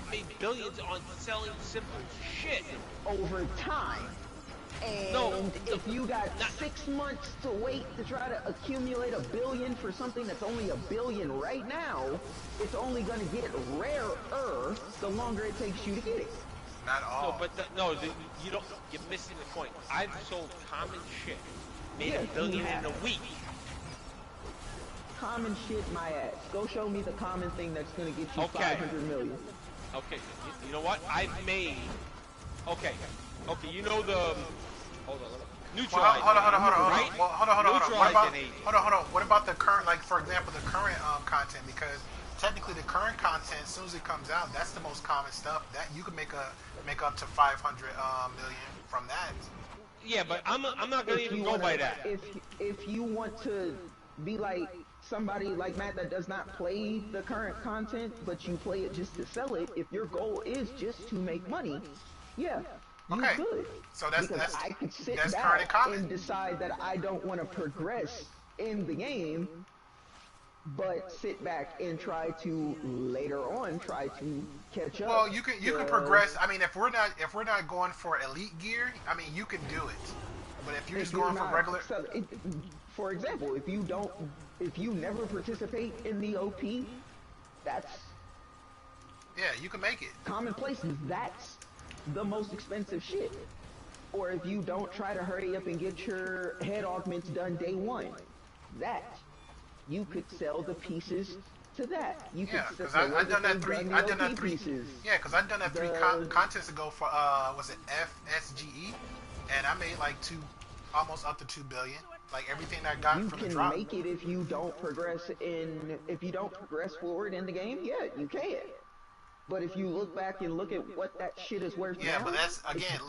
I've made billions on selling simple shit. Over time. And if you got 6 months to wait to try to accumulate $1 billion for something that's only $1 billion right now, it's only going to get rarer the longer it takes you to get it. Not all. No, but you don't. You're missing the point. I've sold common shit, made $1 billion in a week. Common shit, my ass. Go show me the common thing that's going to get you 500 million. Okay, you know what? I've made. Okay, you know the. Hold on. Neutralize. Hold on. Right? Well, hold on. What about the current, like for example, the current content? Because technically, the current content, as soon as it comes out, that's the most common stuff. That you can make up to 500 million from that. Yeah, but I'm not gonna even go by that. If you want to be like somebody like Matt that does not play the current content, but you play it just to sell it, if your goal is just to make money, yeah. You could. So that's I could sit that's back and decide that I don't want to progress in the game, but sit back and try to later on try to catch up. Well, you can progress. I mean, if we're not going for elite gear, I mean, you can do it. But if you're just going for regular, for example, if you never participate in the OP, that's you can make it. Commonplaces. That's the most expensive shit. Or if you don't try to hurry up and get your head augments done day one, that you could sell the pieces to that. You could because I've done that three. Pieces. Yeah, because I've done that three contests ago for was it FSGE, and I made like almost up to 2 billion. Like everything I got from the drop. You can make it if you don't progress forward in the game. Yeah, you can. But if you look back and look at what that shit is worth now, but that's again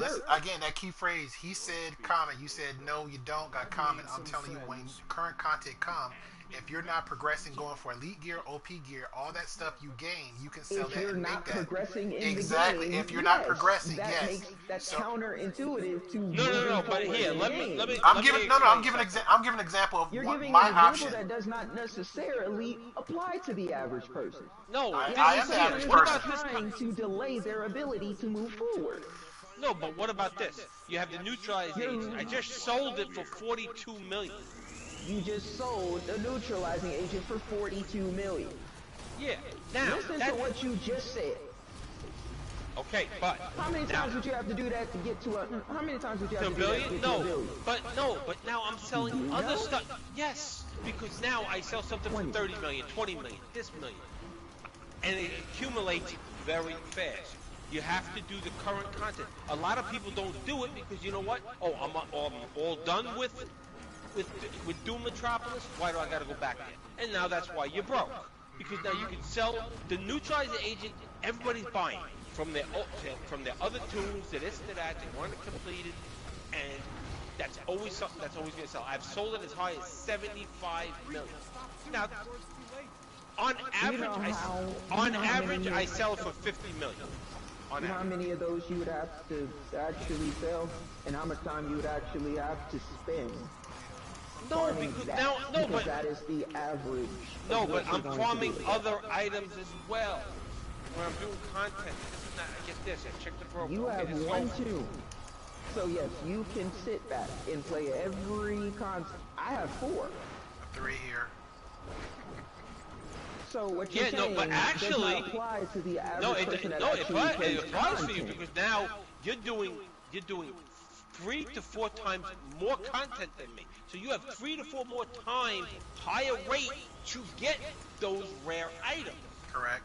that key phrase. He said comment. You said no, you don't got comment. I'm telling you, when current content come, if you're not progressing, going for elite gear, OP gear, all that stuff you gain, you can sell that and make that. Progressing in exactly. The game, if you're not progressing, that makes that counterintuitive to. No. But here, let me. I'm giving an example of You're giving my an example option. that does not necessarily apply to the average person. No, I am the average person. Trying to delay their ability to move forward. No, but what about this? You have the neutralized agent. I just sold it for 42 million. You just sold a neutralizing agent for 42 million. Yeah. Now, listen to what you just said. Okay, but how many times would you have to do that to get to a? How many times would you have to do that to get to a billion? But now I'm selling other stuff. Yes, because now I sell something for 30 million, 20 million, this million, and it accumulates very fast. You have to do the current content. A lot of people don't do it because you know what? Oh, I'm all done with Doom Metropolis. Why do I gotta go back there? And now that's why you're broke. Because now you can sell the neutralizer agent. Everybody's buying from their other tunes, to this, to that. They want it completed, and that's always something that's always gonna sell. I've sold it as high as 75 million. Now, on average, I sell it for 50 million. You know how many of those you would have to actually sell, and how much time you would actually have to spend? No, because that is the average. No, but I'm farming other items as well. When I'm doing content, I get this. I check the program. You have one tune, so yes, you can sit back and play every content. I have 4. 3 here. So what you're saying but actually, does not apply to the average person that actually it applies to you because now you're doing 3 to 4 times more content than me. So you have 3 to 4 more times higher rate to get those rare items. Correct.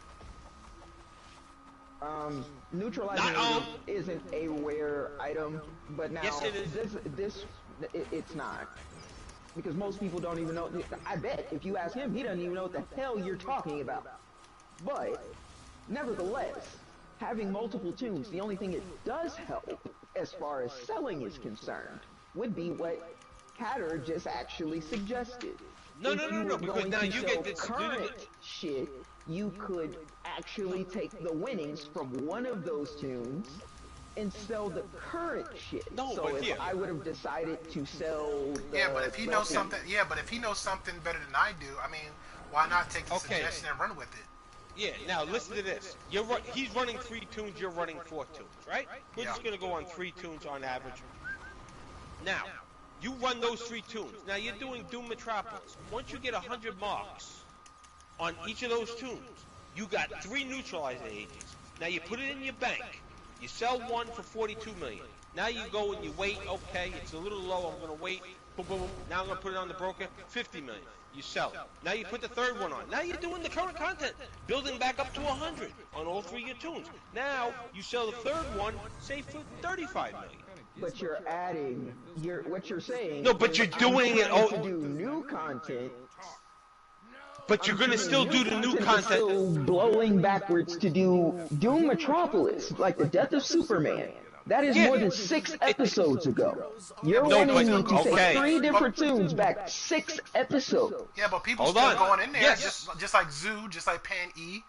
Neutralizing isn't a rare item, but now yes, it is. It's not. Because most people don't even know. I bet if you ask him, he doesn't even know what the hell you're talking about. But nevertheless, having multiple tunes, the only thing it does help as far as selling is concerned would be what Catter just actually suggested. No, because now you get this current shit. You could actually take the winnings from one of those tunes and sell the current shit. No, so but if I would have decided to sell but if he knows something, but if he knows something better than I do, I mean, why not take the suggestion and run with it? Yeah, now listen to this. He's running 3 tunes, you're running 4 tunes, right? We're just going to go on 3 tunes on average. Now, you run those 3 tunes. Now, you're doing Doom Metropolis. Once you get 100 marks on each of those tunes, you got 3 neutralizer agents. Now, you put it in your bank. You sell one for 42 million. Now you go and you wait. Okay, it's a little low. I'm going to wait. Boom, boom, boom. Now I'm going to put it on the broker. 50 million. You sell it. Now you put the third one on. Now you're doing the current content, building back up to 100 on all 3 of your tunes. Now you sell the third one, say for 35 million. But you're adding. What you're saying. No, but you're doing it. To do new content. But you're going to still do the new content. Still blowing backwards to do Doom Metropolis, like the death of Superman. That is more than 6 episodes ago. You're wanting me to take 3 different tunes back 6 episodes. Yeah, but people still going in there, just like Zoo, just like Pan E.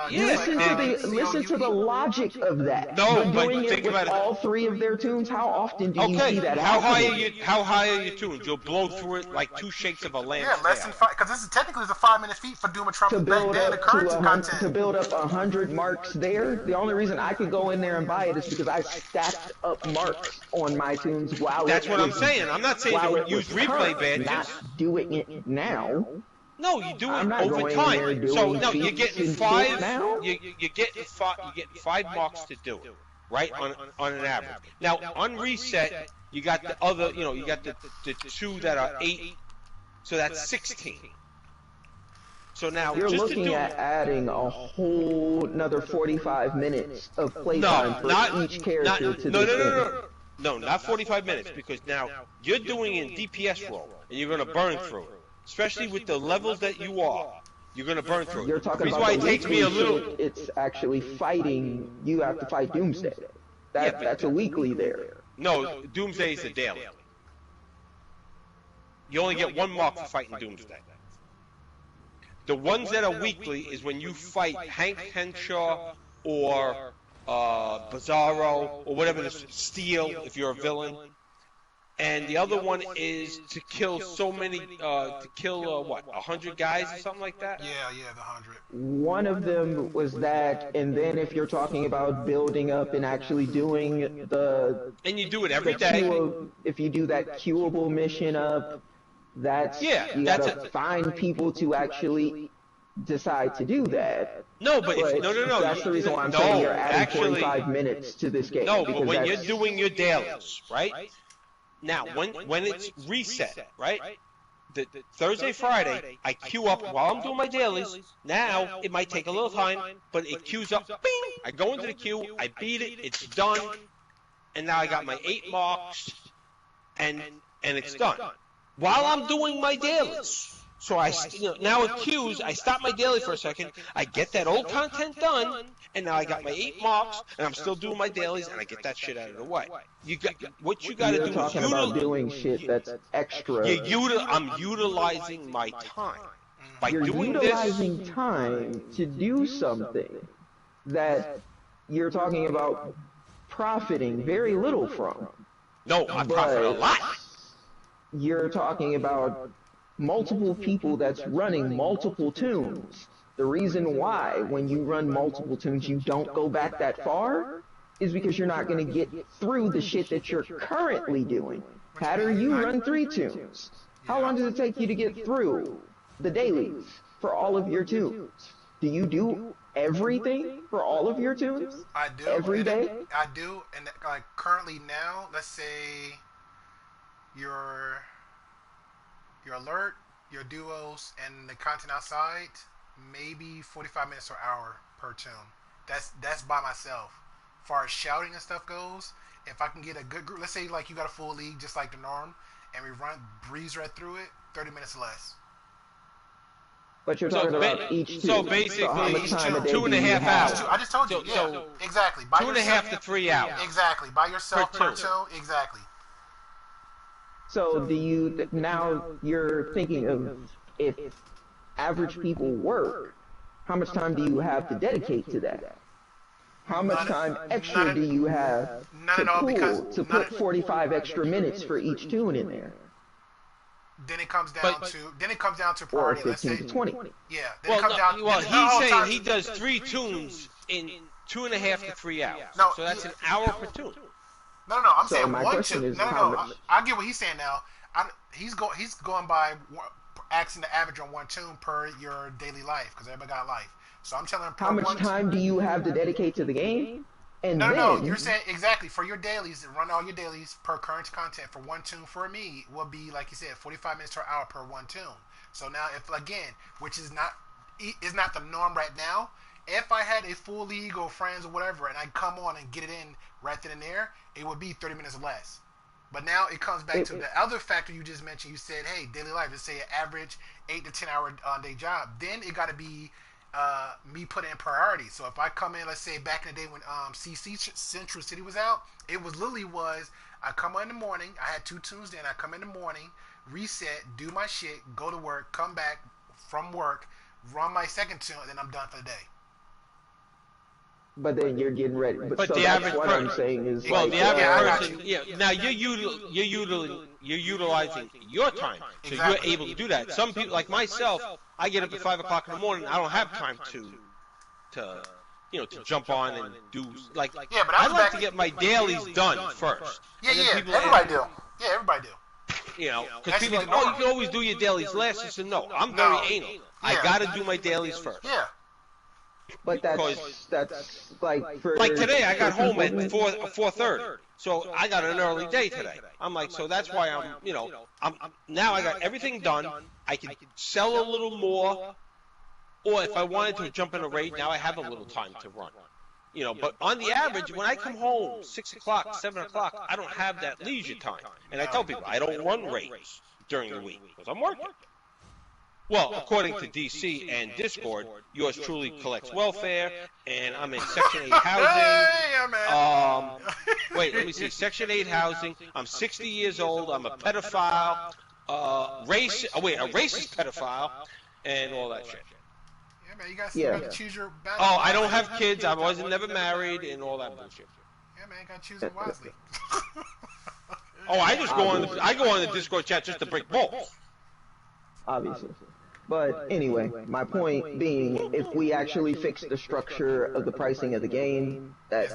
Listen to the logic of that. No, but doing it with all 3 of their tunes, how often do you see that happen? How high are your tunes? You'll blow through it like 2 shakes of a lamp. Yeah, less than 5, because this is technically a 5-minute feat for Doom Metropolis back then, the currency content. To build up 100 marks there, the only reason I could go in there and buy it is because I stacked up marks on my tunes while That's what I'm saying. I'm not saying to use replay badges. Not doing it now. No, you do it over time. So no, you're getting 5. You're getting 5. You're getting 5 marks to do it, right? On an average. Now on reset, you got the other. You got the 2 that are 8. So that's 16. So now you're looking at adding a whole another 45 minutes of playtime for each character to this game. No, not 45 minutes, because now you're doing it in DPS role, and you're going to burn through it. Especially with the levels that you are, you're going to burn through it. You're talking about it takes me a little. It's actually fighting. You have to fight Doomsday. That's a weekly there. No, Doomsday is a daily. You only get 1 mark for fighting Doomsday. The ones that are weekly is when you fight Hank Henshaw or Bizarro or whatever, Steel if you're a villain. And the other one is to kill so many, to kill, 100 guys or something like that? Yeah, the 100. One of them was that, and then if you're talking about building up and actually doing the... And you do it every day. If you do that queuable mission up, you gotta find people to actually decide to do that. No, but no. That's the reason why I'm saying you're adding 45 minutes to this game. No, but when you're doing your dailies, right? Now, when it's reset, right? The Thursday, Friday, I queue up while I'm doing my dailies. Now, it might take a little time, but it queues up. Bing! I go into the queue, I beat it, it's done, and now I got my 8 marks, and it's done. While I'm doing my dailies. So now it queues, I stop my daily for a second, I get that old content done, and now I got my 8 marks, and I'm still doing my dailies, and I get that shit out of the way. What you got to do is talking about doing shit that's extra. I'm utilizing my time by you're doing utilizing time to do something that you're talking about profiting very little from. No, I profit a lot. You're talking about multiple people that's running multiple tunes. The reason why when you run multiple tunes you don't go back that far is because you're not going to get through the shit that you're currently doing. Hatter, you run 3 tunes. How long does it take you to get through the dailies for all of your tunes? Do you do everything for all of your tunes? I do. Every day? I do, and like currently now, let's say your alert, your duos, and the content outside, maybe 45 minutes or hour per tune. That's by myself. As far as shouting and stuff goes, if I can get a good group, let's say like you got a full league just like the norm, and we breeze right through it, 30 minutes less. But you're talking about each tune. So basically, each 2.5 hours. I just told you. Exactly. By 2.5 to 3 hours. Exactly. By yourself per tune. Exactly. So now you're thinking of if average people work, how much time do you have to dedicate to that? How much time extra do you have to put 45 extra minutes for each tune in there? Then it comes down to or priority. Let's 15 say, to 20. yeah. Then it comes down. Well, then- he's oh, saying sorry. he does 3 tunes in 2.5 to 3 hours. No, So that's he- an hour per tune. No. I'm So saying my one question tune. is No. how I, much- I get what he's saying now. He's going by asking the average on one tune per your daily life because everybody got life. So I'm telling him How much time do you have to dedicate to the game? And No, then, you're saying exactly for your dailies. Run all your dailies per current content for one tune. For me, will be like you said, 45 minutes to an hour per one tune. So now, if again, which is not the norm right now. If I had a full league or friends or whatever, and I come on and get it in right then and there, it would be 30 minutes or less. But now it comes back to the other factor you just mentioned. You said, hey, daily life, let's say an average 8 to 10 hour day job. Then it got to be me putting in priority. So if I come in, let's say back in the day when CC Central City was out, it was literally I come on in the morning, I had 2 tunes then, I come in the morning, reset, do my shit, go to work, come back from work, run my second tune, and then I'm done for the day. but then you're getting ready. But so the that's average what person, I'm saying is well, like, the average I got person, you. yeah. Now you're utilizing your time, so Exactly. you're able to do that. Some people, like myself, I get up at 5 o'clock in the morning. I don't have time to jump on and do like. Yeah, but I I'd was like back- to get my dailies done first. Yeah, And then yeah, people everybody ask- do. Yeah, everybody do. Because That should people are be like, the oh, norm. you can always do your dailies last. I said, no, I'm very No. anal. Yeah. I got to do my dailies first. Yeah. but that's like for Like today, I got for home at people who- 4:30, so I got an early day today. I'm like, so that's why I'm now I got everything done. I can sell a little more, or if I wanted to jump in a rate, now I have a little time to run. But on the average, when I come home 6 o'clock, 7 o'clock, I don't have that leisure time. And I tell people I don't run rates during the week because I'm working. Well, according to DC and Discord, yours truly collects welfare, and I'm in Section 8 housing. Hey, man. Wait, let me see. Section 8 housing. I'm 60 years old. I'm a pedophile. A racist pedophile, and all that shit. Yeah, man, you got Yeah. to choose your battle. Oh, I don't have kids. I wasn't never married, and all that bullshit. Yeah, man, you got to choose it wisely. Oh, I go on the Discord chat just to break balls. obviously. But anyway, my point being, if we actually fix the structure of the pricing of the game, that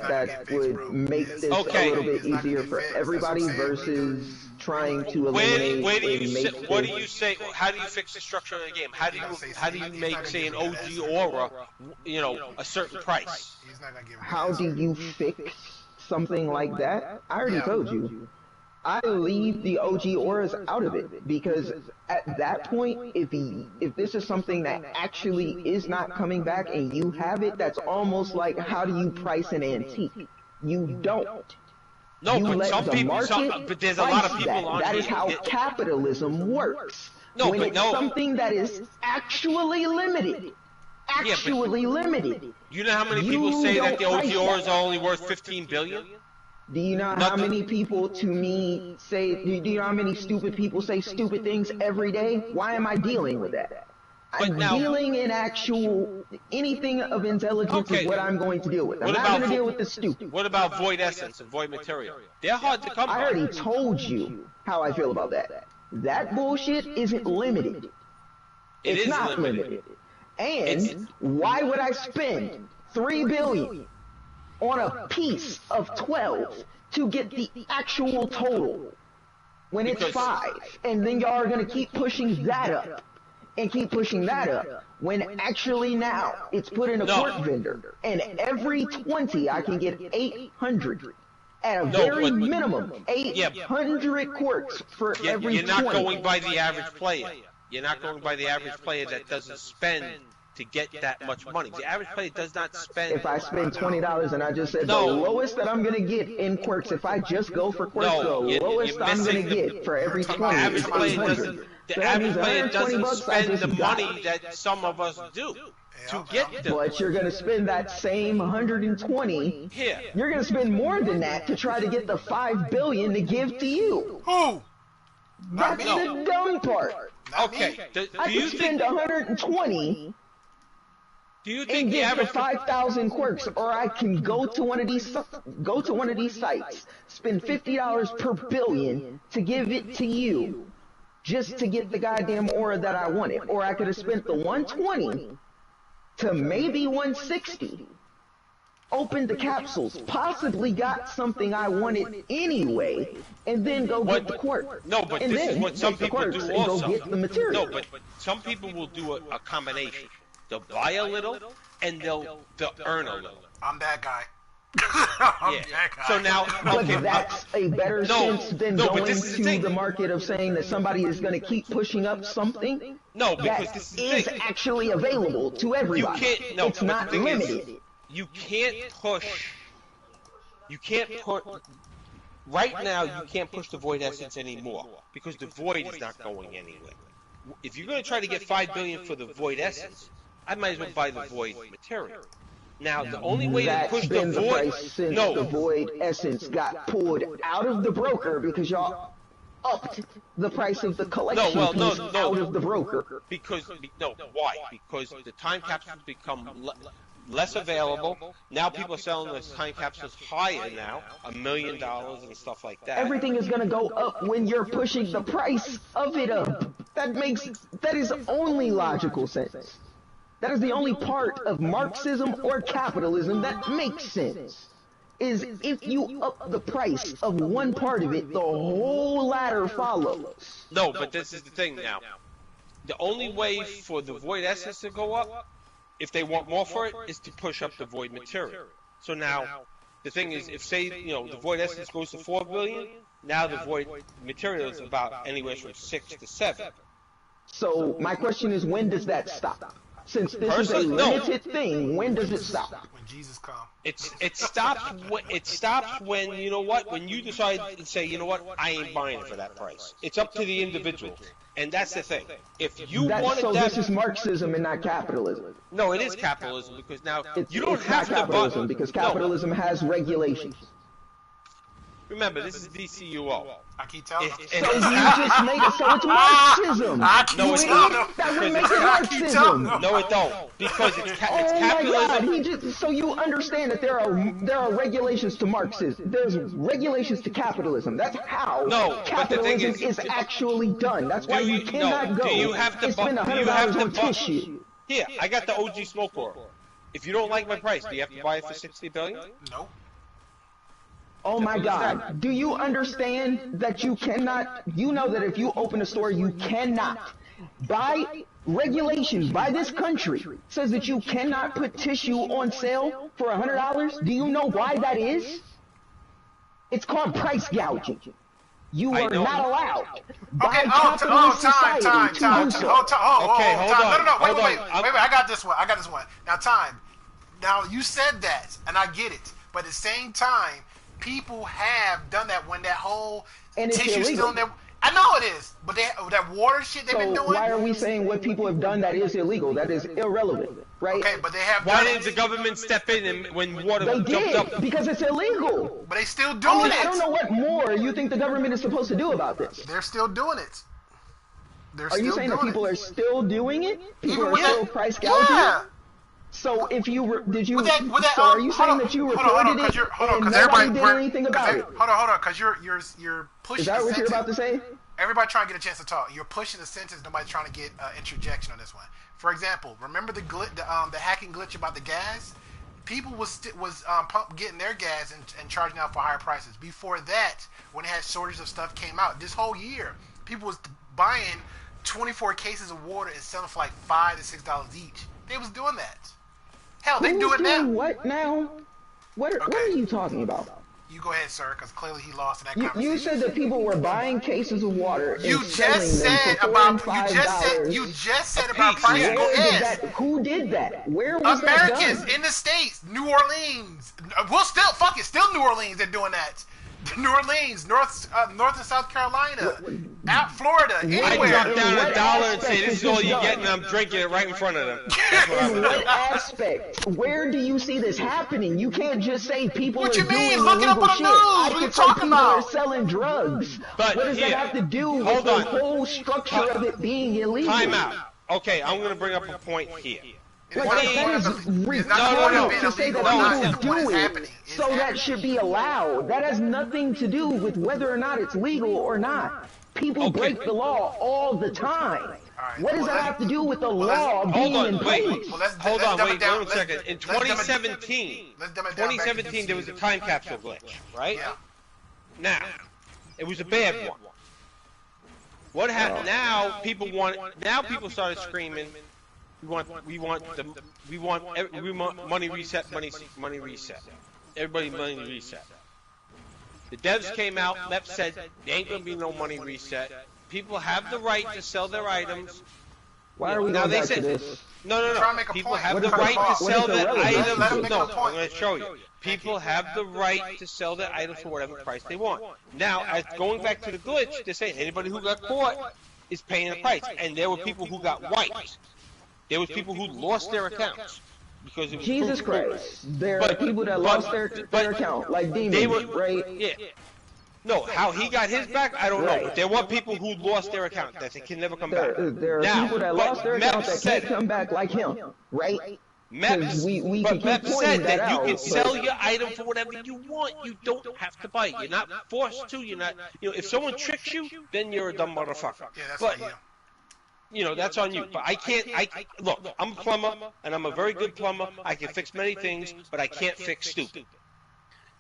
would make this a little bit easier for everybody versus trying to eliminate Where do and you make say, what do this- you say? How do you fix the structure of the game? How do you make, say, an OG aura, a certain price? He's not gonna give me How do you fix something like that? I already told you. I leave the OG auras out of it because at that point, if this is something that actually is not coming back and you have it, that's almost like how do you price an antique? You don't. No, You but let some the people, market but there's a lot of price people that. on That here is how that- capitalism works. No, when but it's no. something that is actually limited. Actually limited. You know how many You people say that the don't OG price auras that. are only worth 15 billion? Do you know how Nothing. many people to me say, do you know how many stupid people say stupid things every day? Why am I dealing with that? I'm But now- dealing in actual, anything of intelligence Okay. is what I'm going to deal with. I'm What not about going to vo- deal with the stupid. What about void essence and void material? They're hard to come I by. already told you how I feel about that. That bullshit isn't limited. It It's is not limited. And why would I spend $3 billion on a piece of 12 to get the actual total when it's Because- 5? And then y'all are going to keep pushing that up and keep pushing that up when actually now it's put in a No. quart vendor and every 20 I can get 800 at a No, very but- minimum 800 quarts for every You're not 20. going by the average player. You're not going by the average player that doesn't spend to get that much money. The average player does not spend. If I spend $20 and I just said No. the lowest that I'm gonna get in quirks, if I just go for quirks, No, the you're lowest I'm missing gonna the- get for every The 20 the is average player 800. doesn't. The So that average means player 120 doesn't bucks I spend the just got. money that some of us do to get them. But you're gonna spend that same 120. Here. You're gonna spend more than that to try to get the 5 billion to give to you. Who? That's me. the dumb part. Not Okay. me. Do I you could spend think? 120 Do you and think the get the average? 5,000 quirks, or I can go to one of these sites, spend $50 per billion to give it to you. just to get the goddamn aura that I wanted. Or I could have spent the 120 to maybe 160, opened the capsules, possibly got something I wanted anyway, and then go get the quartz. No, but and this then is what some take the people quartz do and also. go get the material. No, but some people will do a combination. They'll buy a little, and they'll earn a little. I'm that guy. Yeah. So now, okay, But that's a better sense than going to the market of saying that somebody is going to keep pushing up something no, because that this is the is thing. actually available to everybody. You can't. No, it's but not the thing limited. is, you can't push. You can't put. Right now, you can't push the void essence anymore because the void is not going anywhere. If you're going to try to get $5 billion for the void essence, I might as well buy the void material. Now, the only way to push the been the void, price since the void essence got pulled out of the broker because y'all upped the price of the collection piece out of the broker. Because why? Because the time capsules become less available. Now people are selling the time capsules higher now, $1 million and stuff like that. Everything is going to go up when you're pushing the price of it up. That is only logical sense. That is the only part of Marxism or capitalism that makes sense. Is if you up the price of one part of it, the whole ladder follows. No, but this is the thing now. The only way for the void essence to go up, if they want more for it, is to push up the void material. So now, the thing is, if say, the void essence goes to 4 billion, now the void material is about anywhere from 6 to 7. So my question is, when does that stop? Since this is a limited thing, when does it stop? When Jesus comes. It stops when you know what? When you decide to say, you know what, I ain't buying it for that price. It's up to the individual. And that's the thing. If you wanted so that, this is Marxism and not capitalism. No, it is capitalism because now you don't it's have not capitalism because capitalism has regulations. Remember, this is Dcuo. I keep telling you. So you just made it so it's Marxism. No, it's not. That would make it Marxism. No, it don't. Because it's capitalism. My God! So you understand that there are regulations to Marxism. There's regulations to capitalism. That's how capitalism is actually done. That's why you cannot go. Do you have to spend $100 on tissue? Here, I got the OG smoke aura. If you don't like my price, do you have to buy it for 60 billion? No. Oh my God. Do you understand that you cannot, you know that if you open a store, you cannot, by regulations, by this country, says that you cannot put tissue on sale for $100? Do you know why that is? It's called price gouging. You are not allowed by capitalist society to do so. Okay, hold on. No, wait, I got this one. Now, time. Now, you said that, and I get it. But at the same time, people have done that when that whole tissue still in there. I know it is, but that water shit they've been doing. So why are we saying what people have done that is illegal? That is irrelevant, right? Okay, but they have. Why didn't the government step in and when water jumped up? Because it's illegal. But they still doing it. I don't know what more you think the government is supposed to do about this. They're still doing it. Are you saying that people are still doing it? People are still price gouging? Yeah. So if you did you? So are you saying that you reported it and nobody did anything about it? Hold on, because you're pushing. Is that what you're about to say? Everybody trying to get a chance to talk. You're pushing the sentence. Nobody's trying to get interjection on this one. For example, remember the hacking glitch about the gas? People was getting their gas and charging out for higher prices. Before that, when they had shortage of stuff came out, this whole year, people was buying 24 cases of water and selling for like $5 to $6 each. They was doing that. Hell, they do it now. What now? What are you talking about? You go ahead, sir, because clearly he lost in that conversation. You said that people were buying cases of water. You just said about you just said about price go ahead. Who did that? Where was Americans that done? In the States, New Orleans. Well, still New Orleans. They're doing that. New Orleans, North and South Carolina, out Florida, anywhere. I drop down $1 and say, this is all you get, and I'm drinking it right in front of them. In what aspect? Where do you see this happening? You can't just say people are doing Look it up illegal on the shit. news. I What can you say talking people are about? selling drugs. But what does that have to do with the whole structure of it being illegal? Time out. Okay, I'm going to bring up a point here. Like, that is retarded to say that people do it, so that should be allowed. That has nothing to do with whether or not it's legal or not. People break the law all the time. right, What does that have to do with the law being in place? Hold on, wait down. one second. In 2017, let's dumb it down back into 2017 there was a time capsule glitch, right? Yeah. Now, it was a bad one. What happened? Now people started screaming. We want money reset, money reset. Everybody money reset. The devs came out, left said there ain't gonna be no money reset. People have the right to sell their items. Why are we Now going they back to said this? no. People have the right to sell their items. No, I'm going to show you. People have the right to sell their items for whatever price they want. Now, as going back to the glitch, they're saying anybody who got caught is paying a price, and there were people who got wiped. There was people who lost their accounts because it was Jesus Christ, there are people that lost their account, like demons, right? Yeah. No, how he got his back, I don't know. But there were people who lost their account that they can never come back. There are now, people that lost their account that can't come back like him, right? Meps, we but can Meps keep said pointing that you out, can but- sell your item for whatever you want. You don't have to buy it. You're not forced to. You're not. If someone tricks you, then you're a dumb motherfucker. Yeah, that's but, on you. That's on you. But I can't. Look. I'm a plumber, and I'm a very good plumber. I can fix many things, but I can't fix stupid.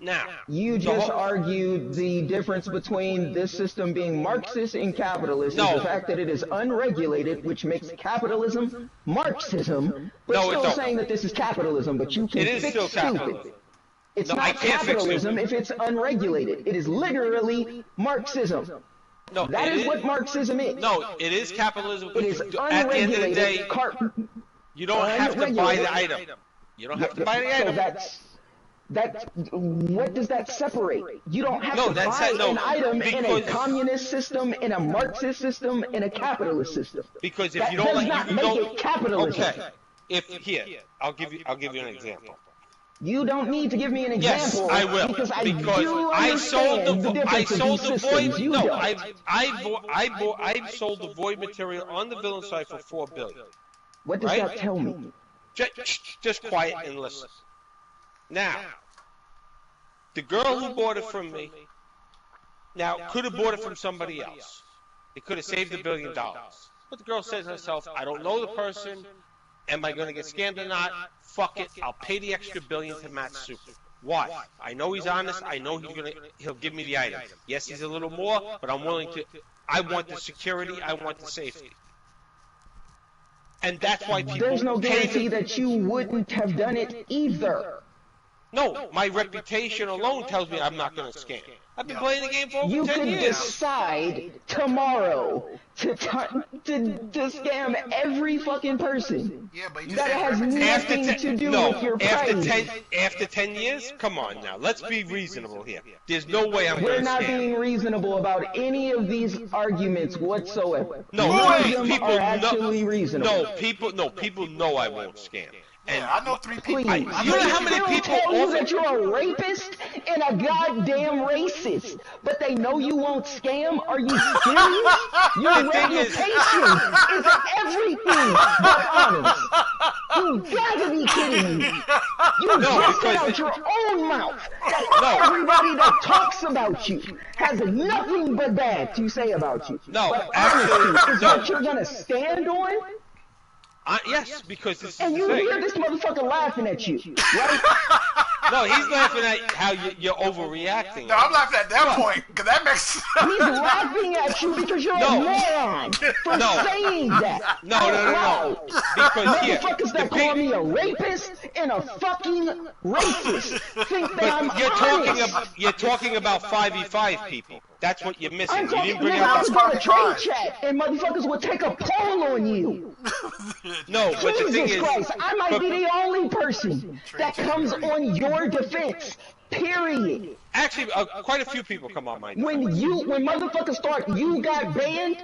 Now, you just argued the difference between this system being Marxist and capitalist is the fact that it is unregulated, which makes capitalism Marxism, but still saying that this is capitalism, but you can fix stupid. Capitalism. It's not capitalism if it's unregulated. It is literally Marxism. No, that is what Marxism is. No, it is capitalism. It is at the end of the day, you don't have to buy the item. You don't have to buy the item. What does that separate? You don't have to buy an item in a communist system, in a Marxist system, in a capitalist system. Because if you don't make it capitalism. Okay. I'll give you an example. You don't need to give me an example. Yes, I will. Because I sold the void. No, I sold the void material on the villain side for $4 billion. What does that tell me? Just quiet and listen. Now, the girl who bought it from me, could have bought it from somebody else. It could have saved $1 billion. But the girl says to herself, I don't know the person. Am I going to get scammed or not? Fuck it. I'll pay the extra $1 billion to Matt Super. Why? I know he's honest. I know he'll give me the item. Yes, he's a little more, but I'm willing to. I want the security. I want the safety. And that's why people. There's no guarantee that you wouldn't have done it either. No, my reputation alone tells me I'm not going to scam. I've been playing the game for over 10 years. You could decide tomorrow to scam every fucking person. Yeah, but you that has nothing to do with your price. After 10 years? Come on now. Let's be reasonable here. There's no way I'm going to scam. We're not being reasonable about any of these arguments whatsoever. No, people are actually reasonable. No, people know I won't scam. Yeah, I know 3 people. You know how many people tell you that you're a rapist and a goddamn racist, but they know you won't scam? Are you serious? Your reputation is everything but honest. You gotta be kidding me. You just said out your own mouth that everybody that talks about you has nothing but bad to say about you. No, but actually, honesty is what you're gonna stand on? Yes, because this is and you hear this motherfucker laughing at you, right? No, he's laughing at how you're overreacting. No, I'm laughing at that point, because that makes sense. He's laughing at you because you're a moron for saying that. No. Because motherfuckers that call me a rapist and a fucking racist think that you're talking about 5v5 people. That's what you're missing. You didn't bring up the trade chat, and motherfuckers would take a poll on you. No, but the thing is, Christ, I might be the only person that comes on your defense. Period. Actually, quite a few people come on my defense. When motherfuckers thought you got banned,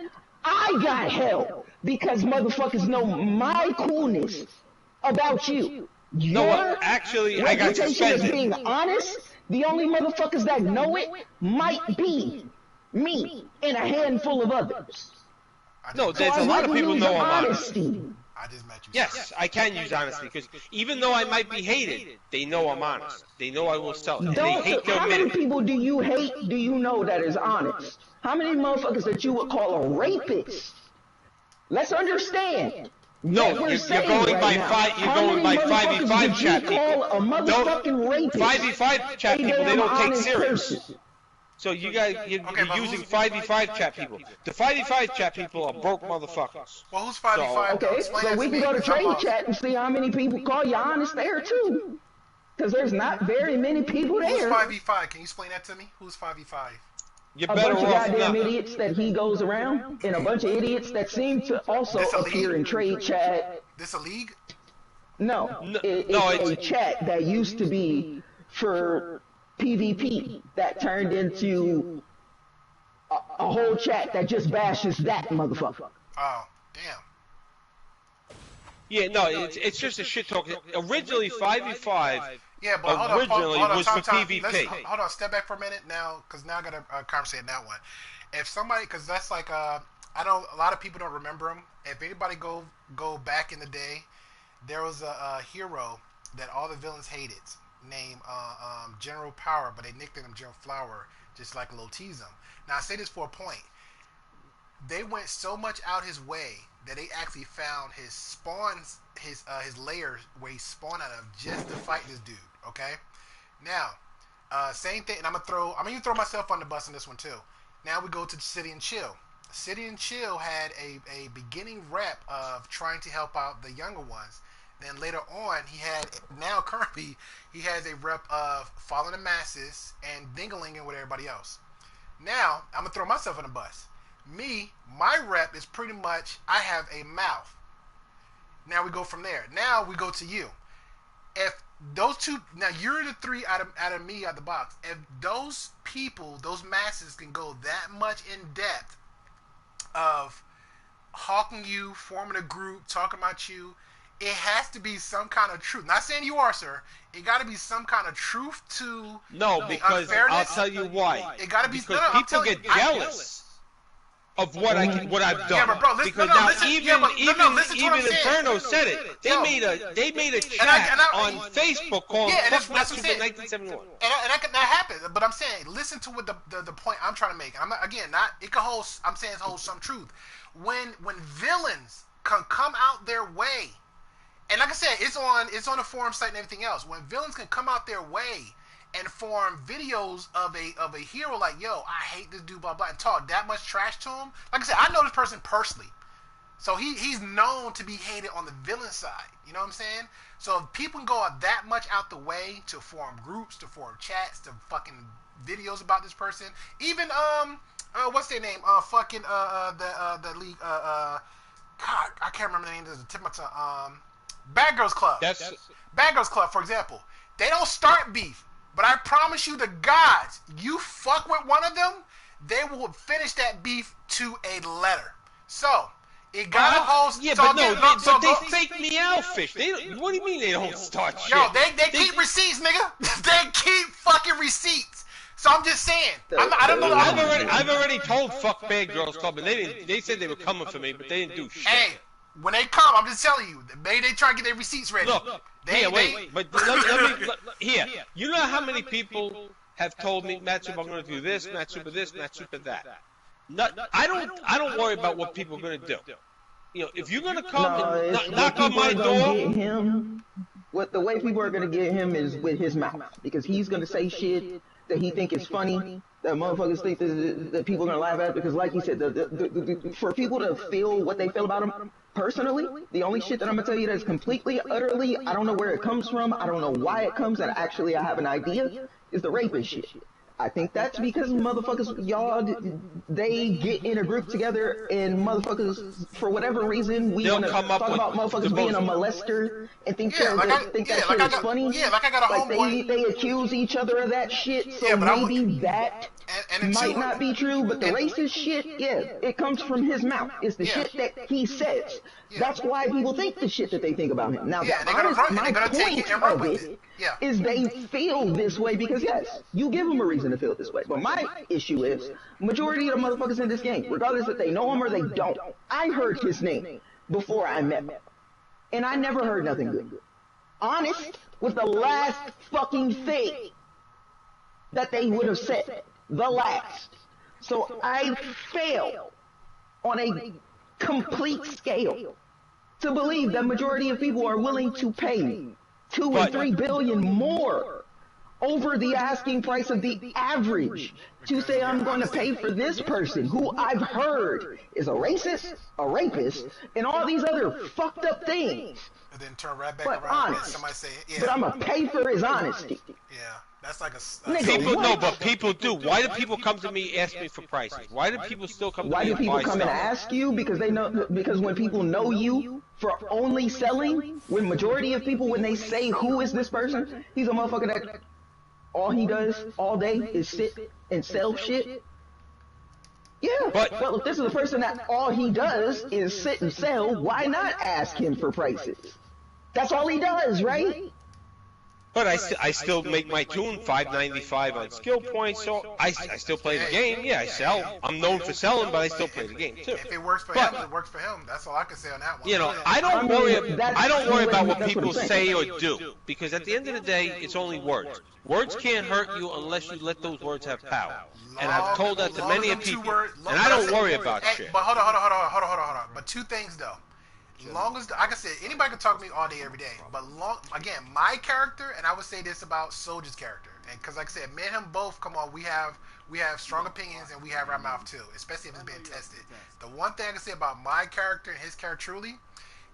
I got hell because motherfuckers know my coolness about you. Actually, I got suspended. Is being honest. The only motherfuckers that know it might be me and a handful of others. No, there's a lot of people know I'm honest. I just met you. Yes, sir. I can use honesty because even though I might be hated, they know I'm honest. They know I will sell it. And they hate to How admit many it. people do you hate? Do you know that is honest? How many motherfuckers that you would call a rapist? Let's understand. No, What we're you're saying going right by now. five. You're How going many by motherfuckers 5v5 did chat you people. call a motherfucking rapist? 5v5 chat A people, they damn don't take honest serious. person. So you guys, you're but using who's- 5v5 chat people. The 5v5 chat people are broke motherfuckers. Well, who's 5v5? though? Okay, Explain so that we to can me, go to 'cause I'm trade lost. chat and see how many people call you honest there too. Because there's not very many people Who's there. 5v5? Can you explain that to me? Who's 5v5? You're A better bunch of off goddamn not. idiots that he goes around, and a bunch of idiots that seem to also This a appear league? in trade chat. This a league? No, No, it's a chat that used to be for PvP that turned into a whole chat that just bashes that motherfucker. Oh, damn. Yeah, no, it's just a shit talk. Originally 5v5. Yeah, but hold on, Originally hold on, was time, for time. PvP. Hold on, step back for a minute now, because now I got to conversate that one. If somebody, because that's like, I know a lot of people don't remember him. If anybody go back in the day, there was a hero that all the villains hated, named General Power, but they nicknamed him General Flower, just like a little tease him. Now I say this for a point. They went so much out his way that they actually found his spawns, his lair where he spawned out of just to fight this dude. Okay, now same thing, and I'm gonna even throw myself on the bus on this one too. Now we go to City and Chill. City and Chill had a beginning rep of trying to help out the younger ones. Then later on, currently he has a rep of following the masses and dingling with everybody else. Now I'm gonna throw myself on the bus. My rep is pretty much I have a mouth. Now we go from there. Now we go to you. If those two, now you're the three out of me out the box. If those people, those masses can go that much in depth of hawking you, forming a group, talking about you, it has to be some kind of truth. Not saying you are, sir. It got to be some kind of truth to No, the because unfairness. I'll tell you why. It got to be Because I'm people telling get you, jealous of what I've done. Yeah, but bro, listen, because no, now listen, even yeah, but no, listen to what I'm saying. Inferno said it. They Yo. made a chat I- on Facebook called Yeah, and Fuck that's Not what I'm Stupid saying. 1971. And that happens, but I'm saying, listen to what the point I'm trying to make. And I'm not, again, not it can hold. I'm saying it holds some truth. When villains can come out their way, and like I said, it's on a forum site and everything else. When villains can come out their way and form videos of a hero like, yo, I hate this dude, blah blah, and talk that much trash to him. Like I said, I know this person personally, so he's known to be hated on the villain side. You know what I'm saying? So if people can go out that much out the way to form groups, to form chats, to fucking videos about this person, even what's their name? The league. God, I can't remember the name. There's a tip of my tongue. Bad Girls Club. Bad Girls Club, for example. They don't start beef, but I promise you, the gods, you fuck with one of them, they will finish that beef to a letter. So it got a host. Yeah, so but again, no, so they fake me out, fish. What do you mean they don't start shit? Yo, they keep receipts, nigga. They keep fucking receipts. So I'm just saying. I don't know. I've already told Fuck Bad Girls Club, and they said they were coming for me, but they didn't do shit. Hey, when they come, I'm just telling you, maybe they try to get their receipts ready. Look, wait, but here, you know how many people have told me, Matsup, I'm going to do this, Matsup this, Matsup that. I don't worry about what people are going to do. You know, if you're going to come and knock on my door, what the way people are going to get him is with his mouth, because he's going to say shit that he think is funny, that motherfuckers think that people are going to laugh at, because like he said, for people to feel what they feel about him personally, the only shit that I'm going to tell you that is completely, utterly, I don't know where it comes from, I don't know why it comes, and actually I have an idea, is the rapist shit. I think that's because motherfuckers, y'all, they get in a group together, and motherfuckers, for whatever reason, we want to talk about motherfuckers being a molester and think that shit is funny. Yeah, like I got a homeboy. They accuse each other of that shit, so maybe that might not be true, but the racist shit, yeah, it comes from his mouth. It's the shit that he says. That's why people think the shit that they think about him. Now, my point of it is they feel this way because, yes, you give them a reason to feel this way. But my issue is, majority of the motherfuckers in this game, regardless if they know him or they don't, I heard his name before I met him. and I never heard nothing good. Honest was the last fucking thing that they would have said. The last. So I fail on a complete scale to believe that majority of people are willing to pay 2 and 3 billion more over the asking price of the average to say I'm going to pay for this person who I've heard is a racist, a rapist, and all these other fucked up things. And then turn right back But around and honest. somebody say, yeah. But I'm going to pay for his honesty. Yeah, that's like a Nigga, People what? no, but people do. Why do people come to me ask me for prices? Why do people still come to Why me do and people buy come and stuff? ask you? Because they know, because when people know you for only selling, when majority of people, when they say, who is this person? He's a motherfucker that all he does all day is sit and sell shit. Yeah, But- well, if this is a person that all he does is sit and sell, why not ask him for prices? That's all he does, right? But I still make my tune $5.95 on skill points, so I still play the game. Yeah, I sell. I'm known for selling, but I still play the game too. If it works for But- him, it works for him. That's all I can say on that one. You know, I don't I mean, worry. that's I don't worry what- about what that's what people I'm saying. say or do, because at the end of the day, it's only words. Words can't hurt you unless you let those words have power. And I've told that to Long many as them two people, word- and I don't worry Hey, about shit. But hold on. But two things though. Long as like I said, anybody can talk to me all day, every day. But again, my character, and I would say this about Soldier's character, and because like I said, me and him both, come on, we have strong opinions and we have our mouth too, especially if it's being tested. The one thing I can say about my character and his character truly,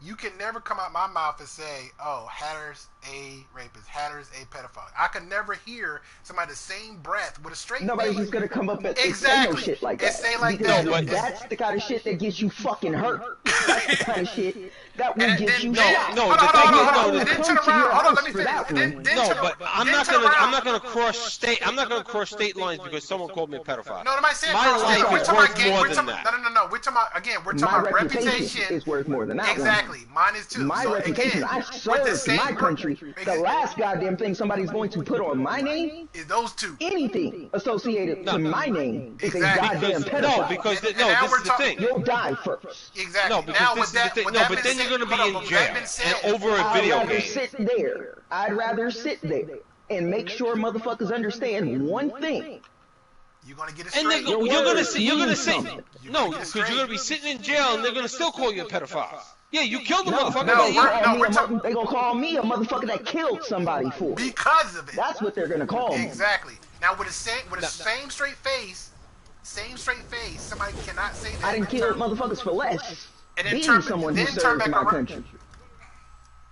you can never come out my mouth and say, "Oh, Hatter's a rapist, Hatter's a pedophile." I can never hear somebody the same breath with a straight Nobody's face. just gonna come up and say no Exactly. shit like And that. say like Because that. No, but- that's the kind of shit that gets you fucking hurt. That's the kind of shit that will And get then- you No, shot. no, hold the on, thing hold is, on, no, hold on. the- And then come turn to around. your Hold on, let house me for finish. that Then one. No, turn- but I'm then not turn gonna around. cross state. I'm not gonna cross state lines because someone called me a pedophile. No, nobody said My cross life state. We're is talking worth about game. more We're than talking, that. no. We're talking about again. We're talking My about reputation reputation. is worth more than that one. Exactly. Mine is too. My So reputation, again, I with the served same my country. The Exactly. last goddamn thing somebody's going to put on my name, is those two. anything associated to my name, is a Exactly. goddamn Because, pedophile. no, because And no, now this we're is the talking- thing. You'll die first. Exactly. No, because now this with is that, the thing. with No, that but been then you're said- going to be hold on, in but with that jail been said- and over a I'd video rather game. sit there. I'd rather sit there and make sure motherfuckers understand one thing. You're gonna get it And straight. Your you're gonna words sit. You're gonna mean sit. something. No, because you're gonna be sitting in jail, and they're gonna still call you a pedophile. Yeah, you killed the motherfucker. no, Yeah, we're talking- They gonna call me a motherfucker that killed somebody for it. Because of it. That's what they're gonna call me. Exactly. Now with the same straight face, somebody cannot say that. I didn't kill motherfuckers for less. And then Being turn- someone who then turn serves back my around. country.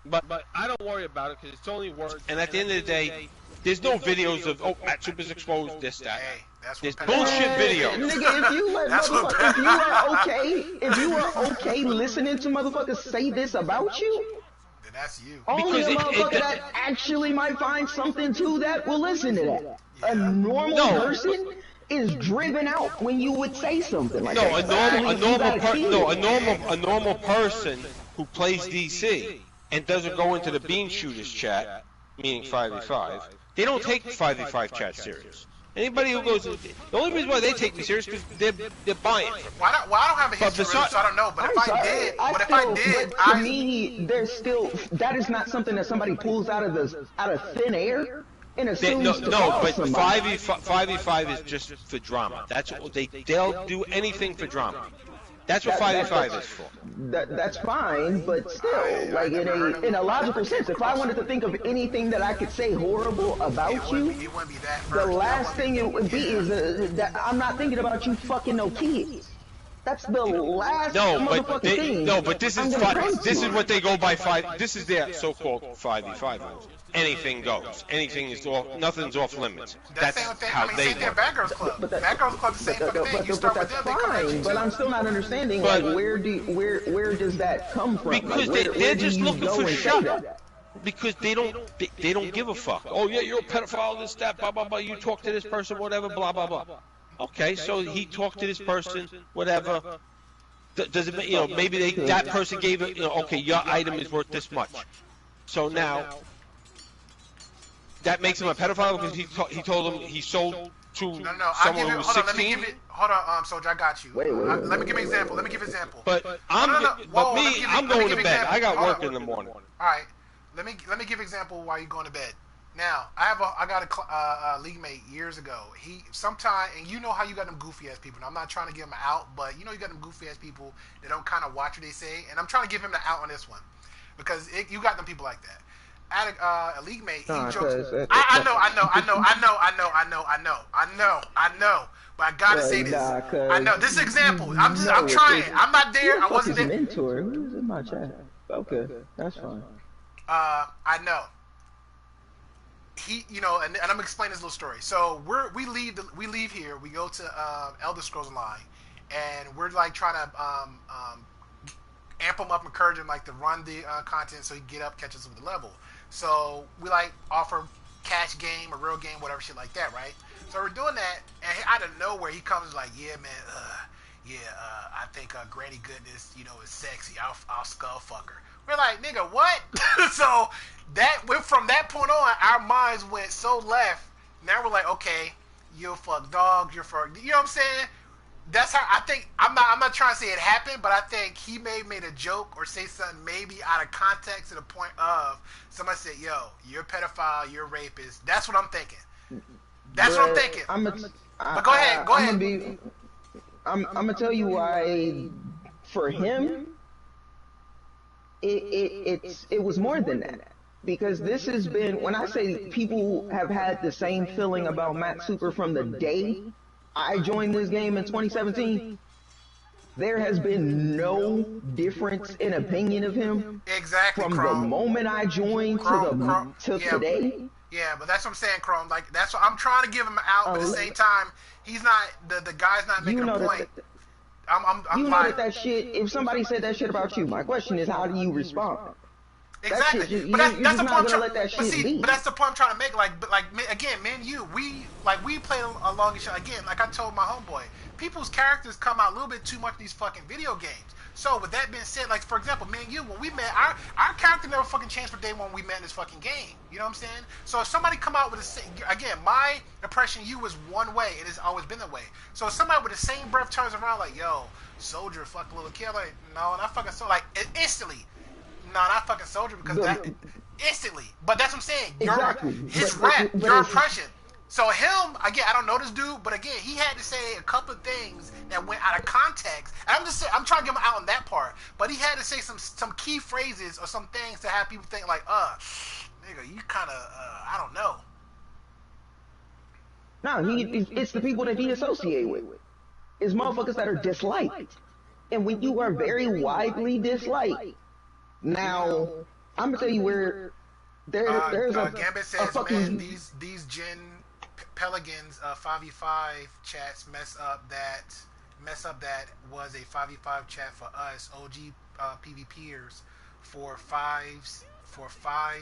But I don't worry about it because it's only words. And at the end of the day, there's no videos of Matt Super's exposed this that. Hey, that's There's what bullshit Hey, videos. nigga, if you let That's what- if you are okay listening to motherfuckers say this about you, Then that's you. only Because a motherfucker that actually might find something to that will listen to that. A normal No. person is driven out when you would say something like No, that. a normal person who plays DC and doesn't go into the bean shooters chat, meaning 5v5. They don't take 5v5 chat serious. Anybody who goes, the only reason why they take me serious is because they're buying. Well, I don't have a history with it, so I don't know. But I'm if I sorry, did, but I to me, there's still that is not something that somebody pulls out of thin air and assumes to call But somebody. 5v5 is just for drama. That's what they'll do anything for drama. That's what 5v5 is for. That's fine, but still, like in a logical sense, if I wanted to think of anything that I could say horrible about you, it wouldn't be that the first. last thing it would be is that I'm not thinking about you fucking no kids. That's the last motherfucking thing. but this I'm is gonna pray this for. is what they go by 5. This is their so-called 5v5 rules. Anything goes. Anything is off. Nothing's off limits. That's That's same thing. how I mean, they same thing. work. Bad Girls Club. But that- Bad Girls Club, the same fucking thing. You start with them, that's they come at you fine. But too. I'm still not understanding But- like where does that come from? Because like, they're where do just you looking go for and say shut. that? Because they don't give a fuck. Oh yeah, you're a pedophile, this, that, blah, blah, blah. You talk to this person, whatever, blah, blah, blah. Okay, so he talked to this person, whatever. Does it, maybe that person gave it, okay, your item is worth this much. So now, that makes him a pedophile because he told him he sold to No, I'll someone give who it. was Hold on, let me 16. give it. Hold on, Soldier, I got you. Wait, Let me give an example. Let me give an example. But Whoa, let me give I'm let me going give to bed. example. I got Hold work on. in the morning. All right, let me give example while you're going to bed. Now, I got a league mate years ago. He sometime, and you know how you got them goofy ass people. Now, I'm not trying to give him out, but you know you got them goofy ass people that don't kind of watch what they say, and I'm trying to give him the out on this one because you got them people like that. I had a league mate. He Nah, jokes. cause I know. But I gotta say this. nah, cause I know this is an example. I'm no, trying. it's- I'm not Who there. the I fuck wasn't is there. mentor? Who's in my chat? Okay, that's fine. I know. He, and I'm gonna explain this little story. So we leave here. We go to Elder Scrolls Online, and we're like trying to amp him up, encourage him like to run the content so he can get up, catch us with the level. So we like offer cash game, a real game, whatever shit like that, right? So we're doing that, and out of nowhere he comes like, yeah, man, I think Granny Goodness, is sexy. I'll skull fuck her. We're like, nigga, what? So that went from that point on, our minds went so left. Now we're like, okay, you'll fuck dogs, you're fuck, you know what I'm saying? That's how I think. I'm not trying to say it happened, but I think he made a joke or say something maybe out of context to the point of somebody said, "Yo, you're a pedophile, you're a rapist." That's what I'm thinking. That's what I'm thinking. But go ahead. I'm gonna tell you why. For him, it was more than that. Because this has been, when I say people have had the same feeling about Matt Super from the day I joined this game in 2017, there has been no difference in opinion of him Exactly, from Chrome. the moment I joined to today. Yeah, but that's what I'm saying, Chrome. Like that's what I'm trying to give him out, but at the same time, he's not the guy's not making a point. I'm like, that shit. If somebody said that shit about you, my question is, how do you respond? exactly. Shit, But that's the point I'm trying. let that But shit see, be. but that's the point I'm trying to make. Again, me and you, we played along each other. Again, like I told my homeboy, people's characters come out a little bit too much in these fucking video games. So with that being said, like for example, me and you, when we met, our character never fucking changed for day one when we met in this fucking game. You know what I'm saying? So if somebody come out with again, my impression of you was one way. It has always been that way. So if somebody with the same breath turns around like, yo, Soldier, fuck a little kid, like, no, not fucking Soldier, like instantly. No, not fucking Soldier because that instantly. But that's what I'm saying. His rap, your impression. So him, again, I don't know this dude, but again, he had to say a couple of things that went out of context. And I'm trying to get him out on that part. But he had to say some key phrases or some things to have people think like, nigga, you kind of, I don't know. No, it's the people that he associate with. It's motherfuckers that are disliked. And when you are very widely disliked, now, I'm gonna tell you where there's Gambit says, fucking... man, these Gen Pelicans 5v5 chats mess up that was a 5v5 chat for us OG PvPers for 5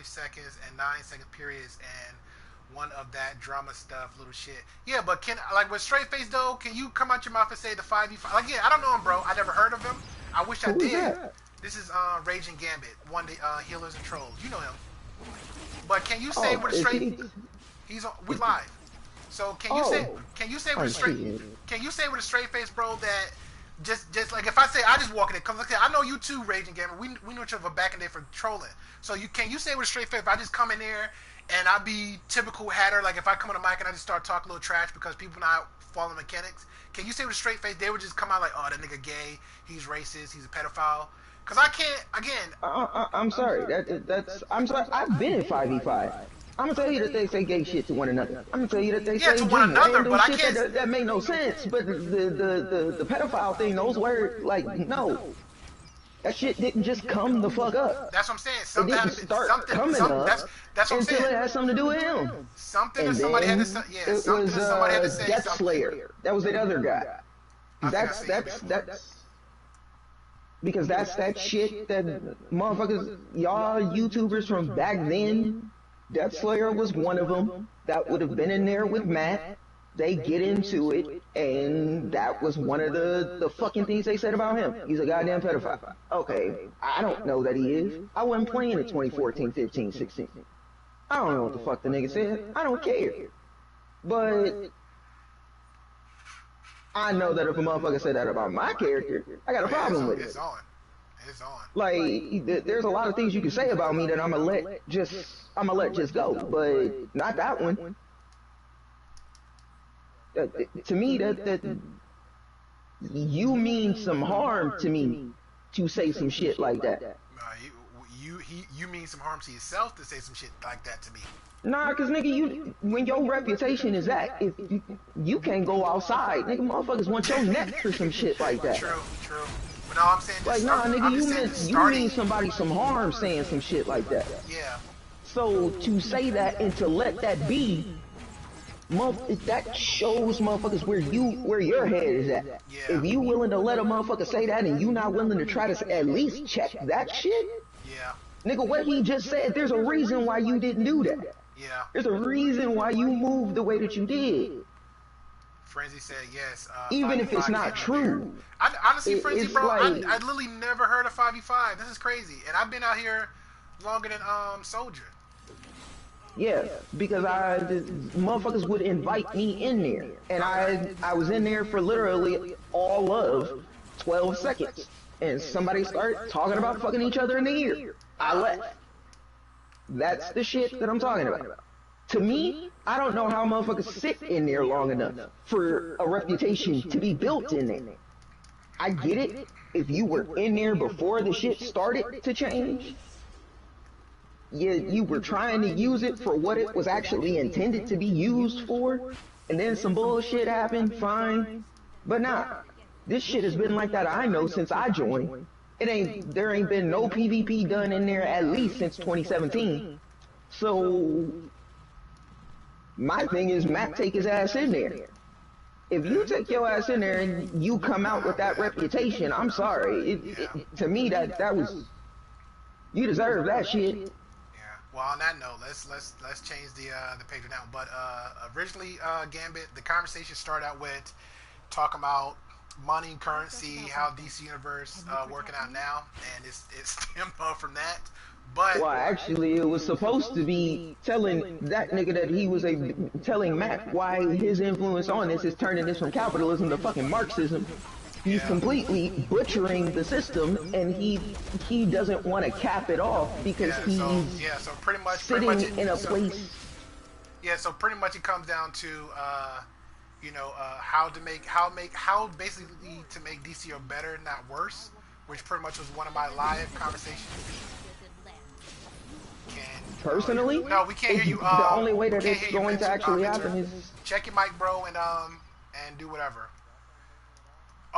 seconds and 9-second periods, and one of that drama stuff, little shit. Yeah, but like with straight face though, can you come out your mouth and say the 5v5? Like, yeah, I don't know him, bro. I never heard of him. I wish I did. That? This is Raging Gambit, one day Healers and Trolls. You know him. But can you say with a straight? He's on. We live. So can you say with a straight? Can you say with a straight face, bro, that just like if I say I just walk in there, cause like I know you too, Raging Gamer. We know each other back in there for trolling. So can you say with a straight face, if I just come in there and I be typical hatter, like if I come on the mic and I just start talking a little trash because people not following mechanics, can you say with a straight face they would just come out like, oh, that nigga gay, he's racist, he's a pedophile? Cause I can't, again. I'm sorry. I'm sorry. I've been in 5v5. I'm gonna tell you that they say gay shit to one another. I'm gonna tell you that they say to one another, but I can't. That make no sense. But the pedophile thing, those words, like, no. That shit didn't just come the fuck up. That's what I'm saying. It didn't start coming up that's what I'm saying. Until it had something to do with him. Something that somebody had to say. Yeah, something that somebody had to say. Death Slayer. That was the other guy. That's because that's that shit that motherfuckers, y'all YouTubers from back then, Death Slayer was one of them that would have been in there with Matt. They get into it, and that was one of the fucking things they said about him. He's a goddamn pedophile. Okay, I don't know that he is. I wasn't playing in 2014, 15, 16. I don't know what the fuck the nigga said. I don't care. But I know that if a motherfucker said that about my character, I got a problem with It's it. on. It's on. Like, there's a lot of things you can say about me that I'ma let just go, but not that one. To me, that you mean some harm to me to say some shit like that. You mean some harm to yourself to say some shit like that to me. Nah, cause nigga, when your reputation is that, if you can't go outside, nigga, motherfuckers want your neck for some shit like that. True. But no, I'm saying Like, nah, nigga, you mean somebody some harm saying some shit like that. Yeah. So to say that and to let that be, that shows motherfuckers where your head is at. Yeah. If you willing to let a motherfucker say that and you not willing to try to at least check that shit, Yeah. nigga, what he just said, there's a reason why you didn't do that. Yeah. There's a reason why you moved the way that you did. Frenzy said yes. Even if it's not true. Honestly, Frenzy, bro, like, I literally never heard of 5v5. This is crazy. And I've been out here longer than Soldier. Yeah, because motherfuckers would invite me in there. And I was in there for literally all of 12 seconds. And somebody started talking about fucking each other in the ear. I left. That's the shit that I'm talking about. To me, I don't know how motherfuckers sit in there long enough for a reputation to be built in there. I get it. If you were in there before the shit started to change, you were trying to use it for what it was actually intended to be used for, and then some bullshit happened, fine. But nah, this shit has been like that, I know, since I joined. There ain't been no PvP done in there at least since 2017. So my thing is, Matt, take his ass in there. If you take your ass in there and you come out with that reputation, I'm sorry. To me, that was, you deserve that shit. Yeah. Well, on that note, let's change the page now. But originally, Gambit, the conversation started out with talking about money, currency, how DC Universe working out now, and it's stemmed from that. But well, actually, it was supposed to be telling that nigga that he was telling Matt why his influence on this is turning this from capitalism to fucking Marxism. He's completely butchering the system, and he doesn't want to cap it off because he's so pretty much in a place. Yeah, so pretty much it comes down to how basically to make DCO better, not worse, which pretty much was one of my live conversations. Personally, no, we can't hear you. The only way that it's going to actually happen is check your mic, bro, and do whatever.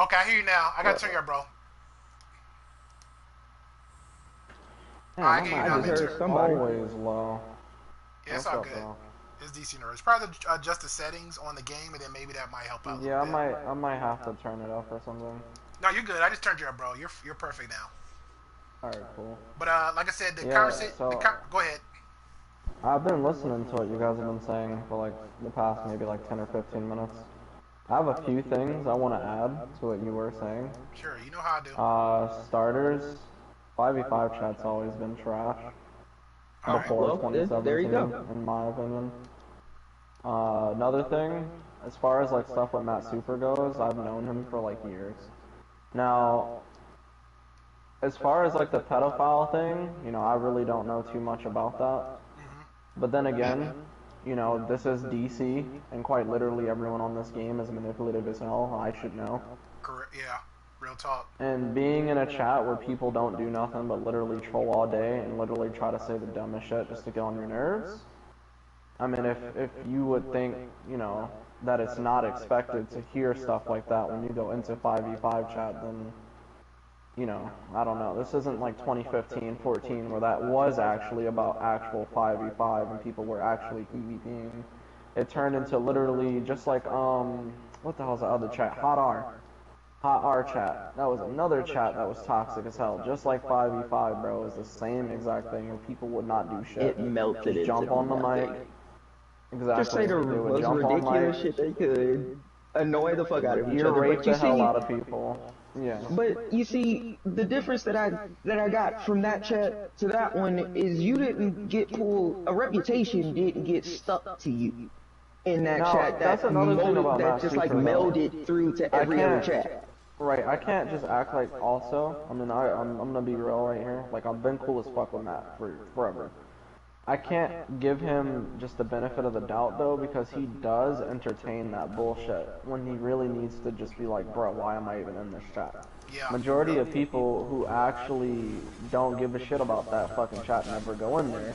Okay, I hear you now. I gotta turn your bro. I can hear you now, Mentor. Somebody. Always low. Yeah, it's all good. It's DC Universe. Probably adjust the settings on the game, and then maybe that might help out. Yeah, I might have to turn it up or something. No, you're good. I just turned you up, bro. You're perfect now. Alright, cool. But like I said, the conversation. Go ahead. I've been listening to what you guys have been saying for like the past maybe like 10 or 15 minutes. I have a few things I want to add to what you were saying. Sure, you know how I do. Starters, 5v5 chat's always been trash. Before 2017, there you go. In my opinion. Another thing, as far as like stuff with Matt Super goes, I've known him for like years. Now, as far as like the pedophile thing, you know, I really don't know too much about that. But then again, you know, this is DC, and quite literally everyone on this game is manipulative as hell. I should know. Correct. Yeah. Real talk. And being in a chat where people don't do nothing but literally troll all day and literally try to say the dumbest shit just to get on your nerves. I mean, if you would think, you know, that it's not expected to hear stuff like that when you go into 5v5 chat, then, you know, I don't know. This isn't like 2015, 14, where that was actually about actual 5v5 and people were actually PvPing. It turned into literally just like, what the hell's the other chat? Hot R chat. That was another chat that was toxic as hell. Just like 5v5, bro. It was the same exact thing, and people would not do shit. It melted it. Jump on the mic. Exactly. Just say the most ridiculous shit they could. Annoy the fuck out of each other. But you see, a lot of people. Yeah. But you see, the difference that I got from that chat to that one is you didn't get pulled. A reputation didn't get stuck to you. in that Now, chat that's that another thing about that Matt just like Super, though. melded through to I every other can't, chat. right, I can't just act like also, I mean, I'm gonna be real right here, like, I've been cool as fuck with Matt for forever. I can't give him just the benefit of the doubt, though, because he does entertain that bullshit when he really needs to just be like, bro, why am I even in this chat? Yeah. Majority of people who actually don't give a shit about that fucking chat never go in there.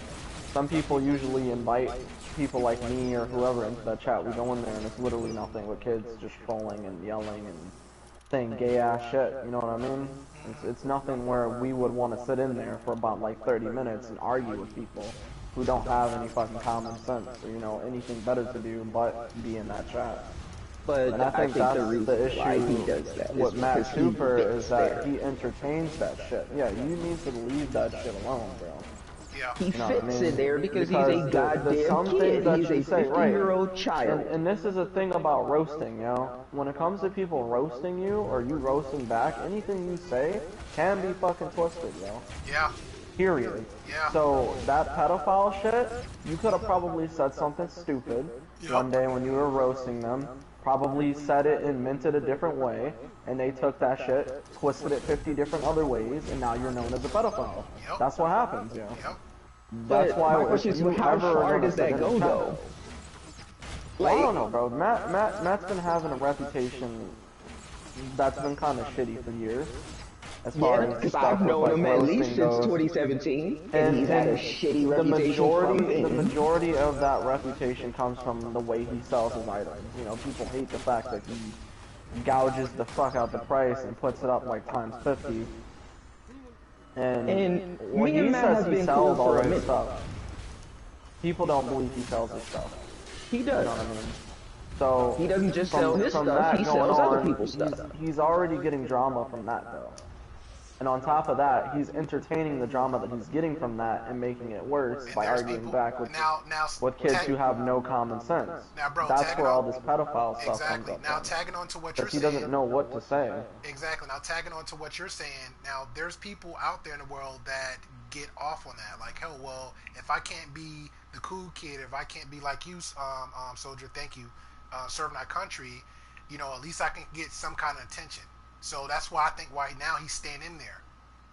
Some people usually invite people like me or whoever into that chat. We go in there and it's literally nothing but kids just trolling and yelling and saying gay ass shit, you know what I mean? It's nothing where we would want to sit in there for about like 30 minutes and argue with people who don't have any fucking common sense or, you know, anything better to do but be in that chat. But And I think that's the reason the issue why he does that with is Matt because Super he is that he entertains that shit. Yeah, you need to leave that shit alone, bro. Yeah. He You know what I fits mean? in there because he's Because a the goddamn some kid. things that He's you a say, right. 50-year-old child. And this is the thing about roasting, you know? When it comes to people roasting you or you roasting back, anything you say can be fucking twisted, yo. Yeah. Period. Yeah. So that pedophile shit, you could have probably said something stupid one day when you were roasting them, probably said it and meant it a different way, and they took that shit, twisted it 50 different other ways, and now you're known as a pedophile. Yep. That's what happens, yo. Yep. That's But why my if question is, you how ever are far gonna does sit that in a go, chat- though? Well, I Like, don't know, bro. Matt's been having a reputation that's been kind of shitty for years. As far yeah, as because stuff I've with, known like, him at least roasting since goes. 2017, and he's had a shitty reputation from the then. majority of that reputation comes from the way he sells his items. You know, people hate the fact that he gouges the fuck out the price and puts it up like times 50. And when me and he Matt says have he been sells cool all for a his minute. stuff, people don't believe he sells his stuff. He You does. know what I mean? So He doesn't just sell his from stuff, that he going sells other on, people's stuff. he's already getting drama from that though. And on top of that, he's entertaining the drama that he's getting from that and making it worse And by there's arguing people back with kids tag- who have no common sense. Now, bro, That's tagging where all on- this pedophile stuff Exactly. comes up Now from. tagging on to what you're Because he saying. doesn't know what to say. Exactly. Now tagging on to what you're saying. Now there's people out there in the world that get off on that. Like, hell, well, if I can't be the cool kid, if I can't be like you, soldier, thank you, serving our country, you know, at least I can get some kind of attention. So that's why I think why now he's staying in there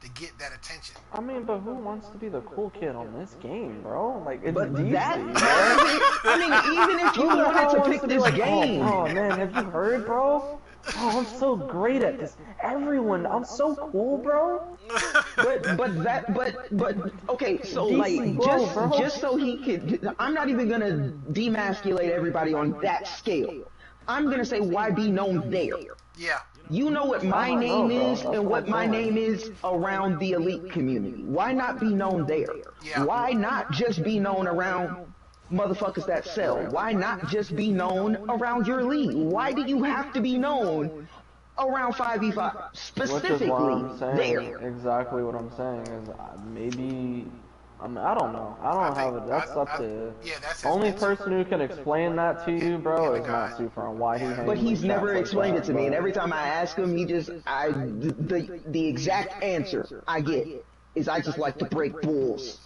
to get that attention. I mean, but who wants to be the cool kid on this game, bro? Like, it's But DC, that, bro. I mean, even if you Who the wanted hell to wants pick to be this like, game, oh man, have you heard, bro? Oh, I'm so great at this. Everyone, I'm so cool, bro. but okay, so DC, like bro. just so he could, I'm not even gonna demasculate everybody on that scale. I'm gonna say why be known there. Yeah. You know what my I know, name bro. is That's and what what my I'm saying. name is around the elite community. Why not be known there? Yeah. Why not just be known around motherfuckers that sell? Why not just be known around your league? Why do you have to be known around 5v5? Which is Specifically what I'm saying. there. Exactly what I'm saying is maybe. I mean, I don't know. I don't have it. That's up to. Yeah, that's his Only mental- person who can explain that to you, bro, is Matt Super and why he hangs. But he's in never chats like explained that, it to me, and but- every time I ask him, the exact answer I get is I just like to break bulls.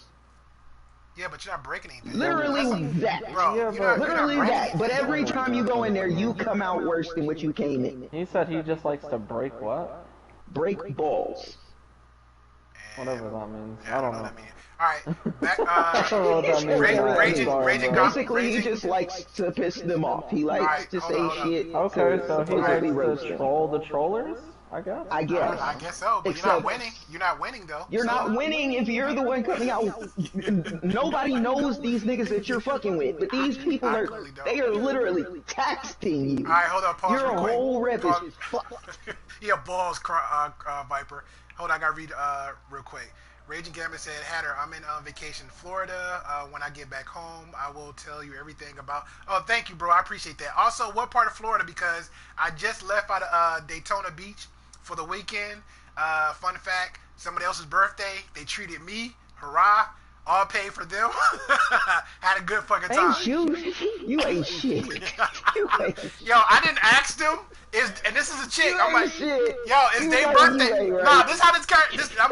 Yeah, but you're not breaking anything. Literally that. Bro, Yeah, you're but- not Literally breaking that. But every time you go in there, you come out worse than what you came in. He said he just likes to break what? Break balls. Whatever that means. Yeah, I don't what know. that means. All right, back. I don't know what that means. Raging Sorry, bro. Goth- Basically, he just likes to piss them off. He likes Alright, to hold say on, hold on. shit. Okay, to so he supposedly likes roast to them. troll the trollers, I guess. I guess. I guess so, but you're Except- not winning. You're not winning though. You're So- not winning if you're the one coming out. Nobody knows these niggas that you're fucking with, but these people I are, really don't. they are literally texting you. All right, hold on. Pause Your real quick. whole rep is Pause. fucked. Yeah, balls, Viper. Hold on, I gotta read real quick. Raging Gambit said, Hatter, I'm in vacation in Florida. When I get back home, I will tell you everything about... Oh, thank you, bro. I appreciate that. Also, what part of Florida? Because I just left out of Daytona Beach for the weekend. Fun fact, somebody else's birthday. They treated me. Hurrah. All paid for them. Had a good fucking time. Ain't you ain't shit. You ain't Yo, I didn't ask them. And this is a chick. You I'm ain't like, shit. yo, it's You their ain't birthday. you ain't, Nah, right? this how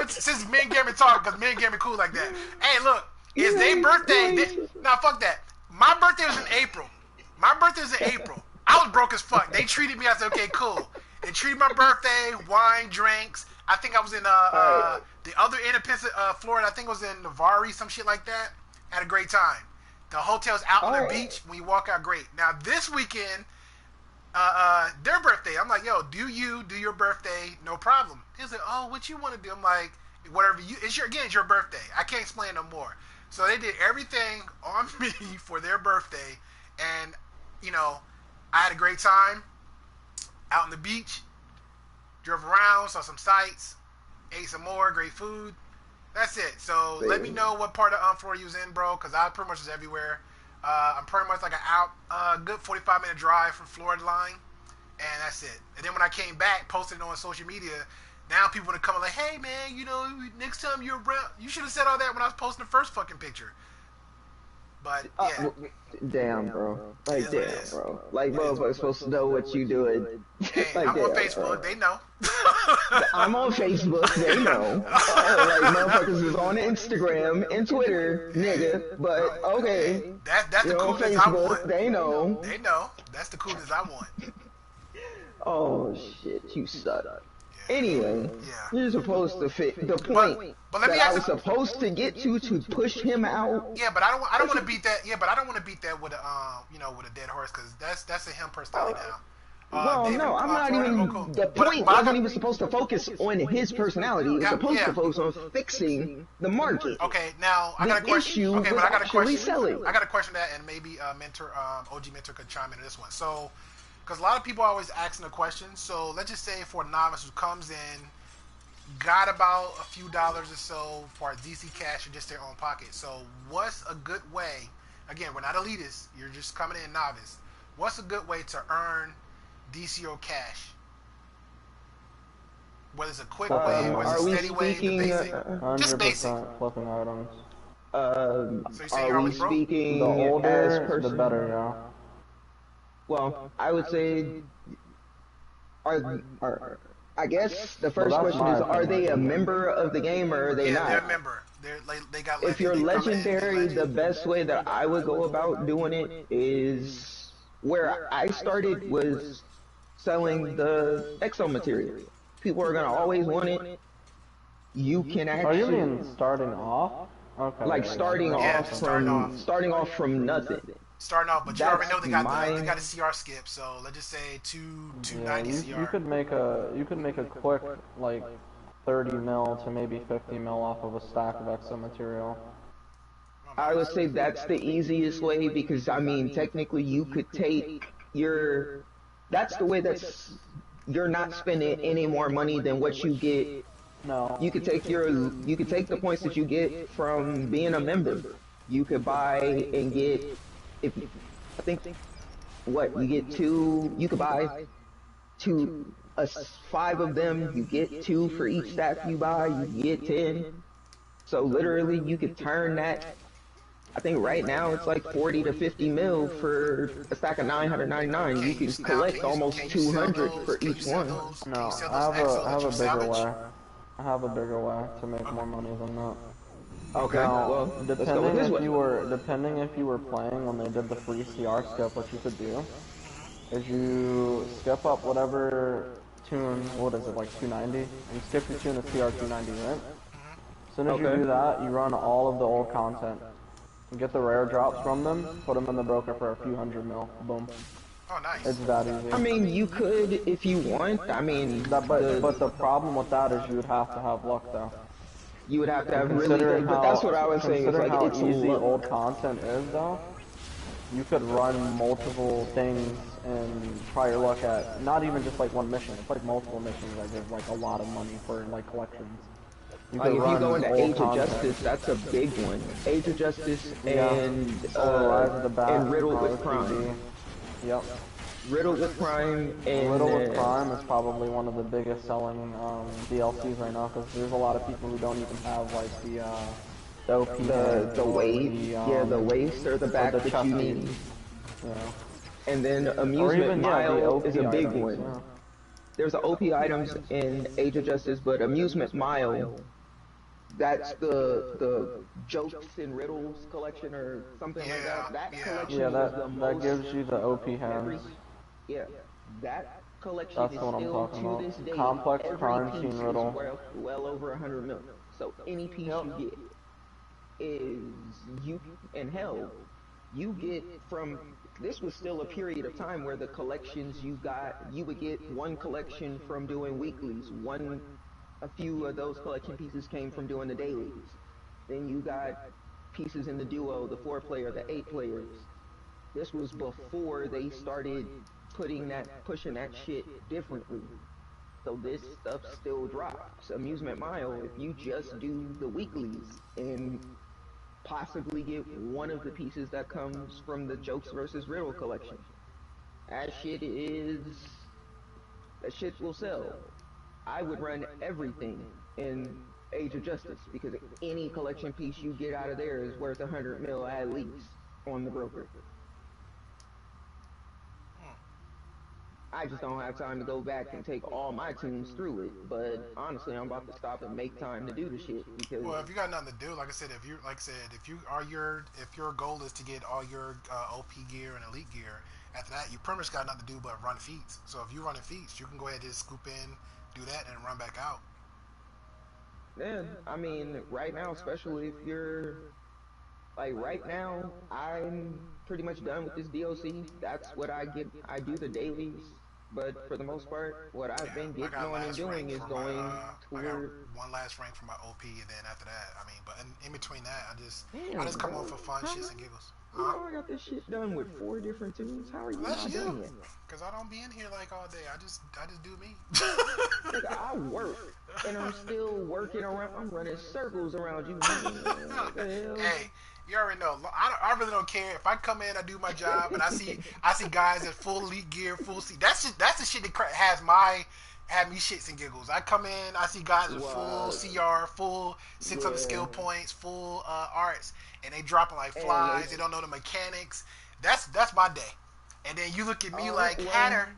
since me and Gambit talk, because me and Gambit cool like that. Hey, look, it's You their ain't- birthday. you ain't- Nah, fuck that. My birthday was in April. My birthday's in April. I was broke as fuck. They treated me. I said, okay, cool. They treated my birthday, wine, drinks. I think I was in the other end of Florida. I think it was in Navarre, some shit like that. Had a great time. The hotel's out on the beach. When you walk out, great. Now this weekend, their birthday. I'm like, yo, do your birthday? No problem. He's like, oh, what you want to do? I'm like, whatever you. It's your birthday. I can't explain no more. So they did everything on me for their birthday, and you know, I had a great time out on the beach. Drove around, saw some sights, ate some more great food. That's it. So let me know what part of Florida you was in, bro, because I pretty much was everywhere. I'm pretty much like a good 45-minute drive from Florida line, and that's it. And then when I came back, posted it on social media. Now people want to come and like, hey man, you know, next time you're around, you should have said all that when I was posting the first fucking picture. But yeah, damn, bro. Like, damn, bro. Like, motherfuckers supposed to know what you doing. Hey, like, I'm on Facebook. Bro. They know. I'm on Facebook. They know. Like, motherfuckers is on Instagram and Twitter, nigga. But okay, that's the coolness I want. They know. They know. That's the coolness I want. Oh shit, you suck. Anyway, you're supposed to fit the point but let me that I was supposed to get to push him out. Yeah, but I don't want to beat that. Yeah, but I don't want to beat that with a with a dead horse, because that's a him personality now. Well, David, no, I'm not even. The point wasn't even supposed to focus on his personality. It was supposed to focus on fixing the market. Okay, now I got a question. Okay, but I got a question. Selling. I got a question that, and maybe mentor, OG mentor could chime into this one. So, because a lot of people are always asking a question. So let's just say for a novice who comes in, got about a few dollars or so for DC cash or just their own pocket. So what's a good way? Again, we're not elitists. You're just coming in novice. What's a good way to earn DCO cash? Whether it's a quick way, or it's a steady way, the basic. 100% Just basic. flipping items. So you say you're Are we always broke? speaking The as older, person? the better, yeah. Well, I would say, I guess the first Well, that's question is, my are they a opinion. member of the game or are they Yeah, not? they're a member. They got. If you're they come in, legendary, they're the legend. best way that I would go about doing it is where I started was selling the exo material. People are gonna always want it. You can Oh, you actually mean starting off? Okay. like starting Yeah, off starting from off. starting off from nothing. Starting off, but you already know they got That's they got a CR skip. So let's just say Yeah, 290 CR. you could make a quick like 30 mil to maybe 50 mil off of a stack of exo material. I would say that's the easiest way because I mean technically you could take your that's the way that's you're not spending any more money than what you get. No. You could take the points that you get from being a member. You could buy and get I think what you get you could buy 5 of them, you get 2 for each stack you buy, you get 10. So literally you could turn that, I think right now it's like 40 to 50 mil for a stack of 999. You can collect almost 200 for each one. No, I have a bigger way. I have a bigger way to make more money than that. Okay, Now, well, let's go with this one. depending if you were playing when they did the free CR skip, what you could do is you skip up whatever tune, what is it, like 290? You skip your tune to CR 290, right? As soon as you do that, you run all of the old content. You get the rare drops from them, put them in the broker for a few hundred mil. Boom. Oh, nice. It's that easy. I mean, you could if you want. I mean, But the problem with that is you would have to have luck though. you would have to have really Considering good, but that's what I was saying. It's considering like how it's easy luck. old content is though, you could run multiple things and try your luck at not even just like one mission. It's like multiple missions that give like a lot of money for like collections. You Like could if you run go into old Age of content. Justice, that's a big one. Age of Justice Yeah. and Rise of the Bat, and Riddled with Rise of Crime. DB. Yep. Riddled with Crime and Riddle with Crime is probably one of the biggest selling DLCs right now because there's a lot of people who don't even have like the OP the weight, the waist or the back the that chest you piece. need. Yeah. And then Or Amusement even, the Mile OP is a big items, one. yeah. There's the OP items in Age of Justice, but Amusement Mile, That's the jokes and riddles collection or something like Yeah, that. That yeah. Yeah, collection was the that most gives you the OP hands. every yeah. That collection That's is the one I'm still talking to about. this day Complex every crime piece scene is riddle. well over 100 million. So any piece Yep. you get is you and hell you get from this was still a period of time where the collections you would get one collection from doing weeklies, one a few of those collection pieces came from doing the dailies. Then you got pieces in the duo, the 4 player, the 8 players. This was before they started pushing that shit differently. So this stuff still drops. Amusement Mile, if you just do the weeklies and possibly get one of the pieces that comes from the Jokes versus Riddle collection, that shit is that shit will sell. I would run everything in Age of Justice because any collection piece you get out of there is worth 100 mil at least on the broker. I just don't have time to go back and take all my tunes through it. But honestly, I'm about to stop and make time to do the shit because Well, if you got nothing to do, like I said, if your goal is to get all your OP gear and elite gear, after that you pretty much got nothing to do but run feats. So if you're running feats, you can go ahead and just scoop in, do that, and run back out. yeah, I mean, right now, especially if you're like right now, I'm pretty much done with this DLC. That's what I get. I do the dailies, but for the most part, what I've Yeah, been I getting got on and last rank doing is for my going I got toward. one last rank for my OP, and then after that, I mean, but in between that, I Damn, just come on bro. for fun, How shits and giggles. you Huh? know I got this shit done with 4 different tunes? How are you Well, that's not you, done yet? cause I don't be in here like all day. I just do me. Nigga, I work and I'm still working around. I'm running circles around you, nigga. What the hell? Hey, you already know. I really don't care if I come in, I do my job, and I see guys in full elite gear, full seat. That's the shit that had me shits and giggles. I come in, I see guys with full What? CR, full 600 Yeah. skill points, full arts, and they dropping like And they. flies. They don't know the mechanics. That's my day. And then you look at me Oh like, well. Hatter,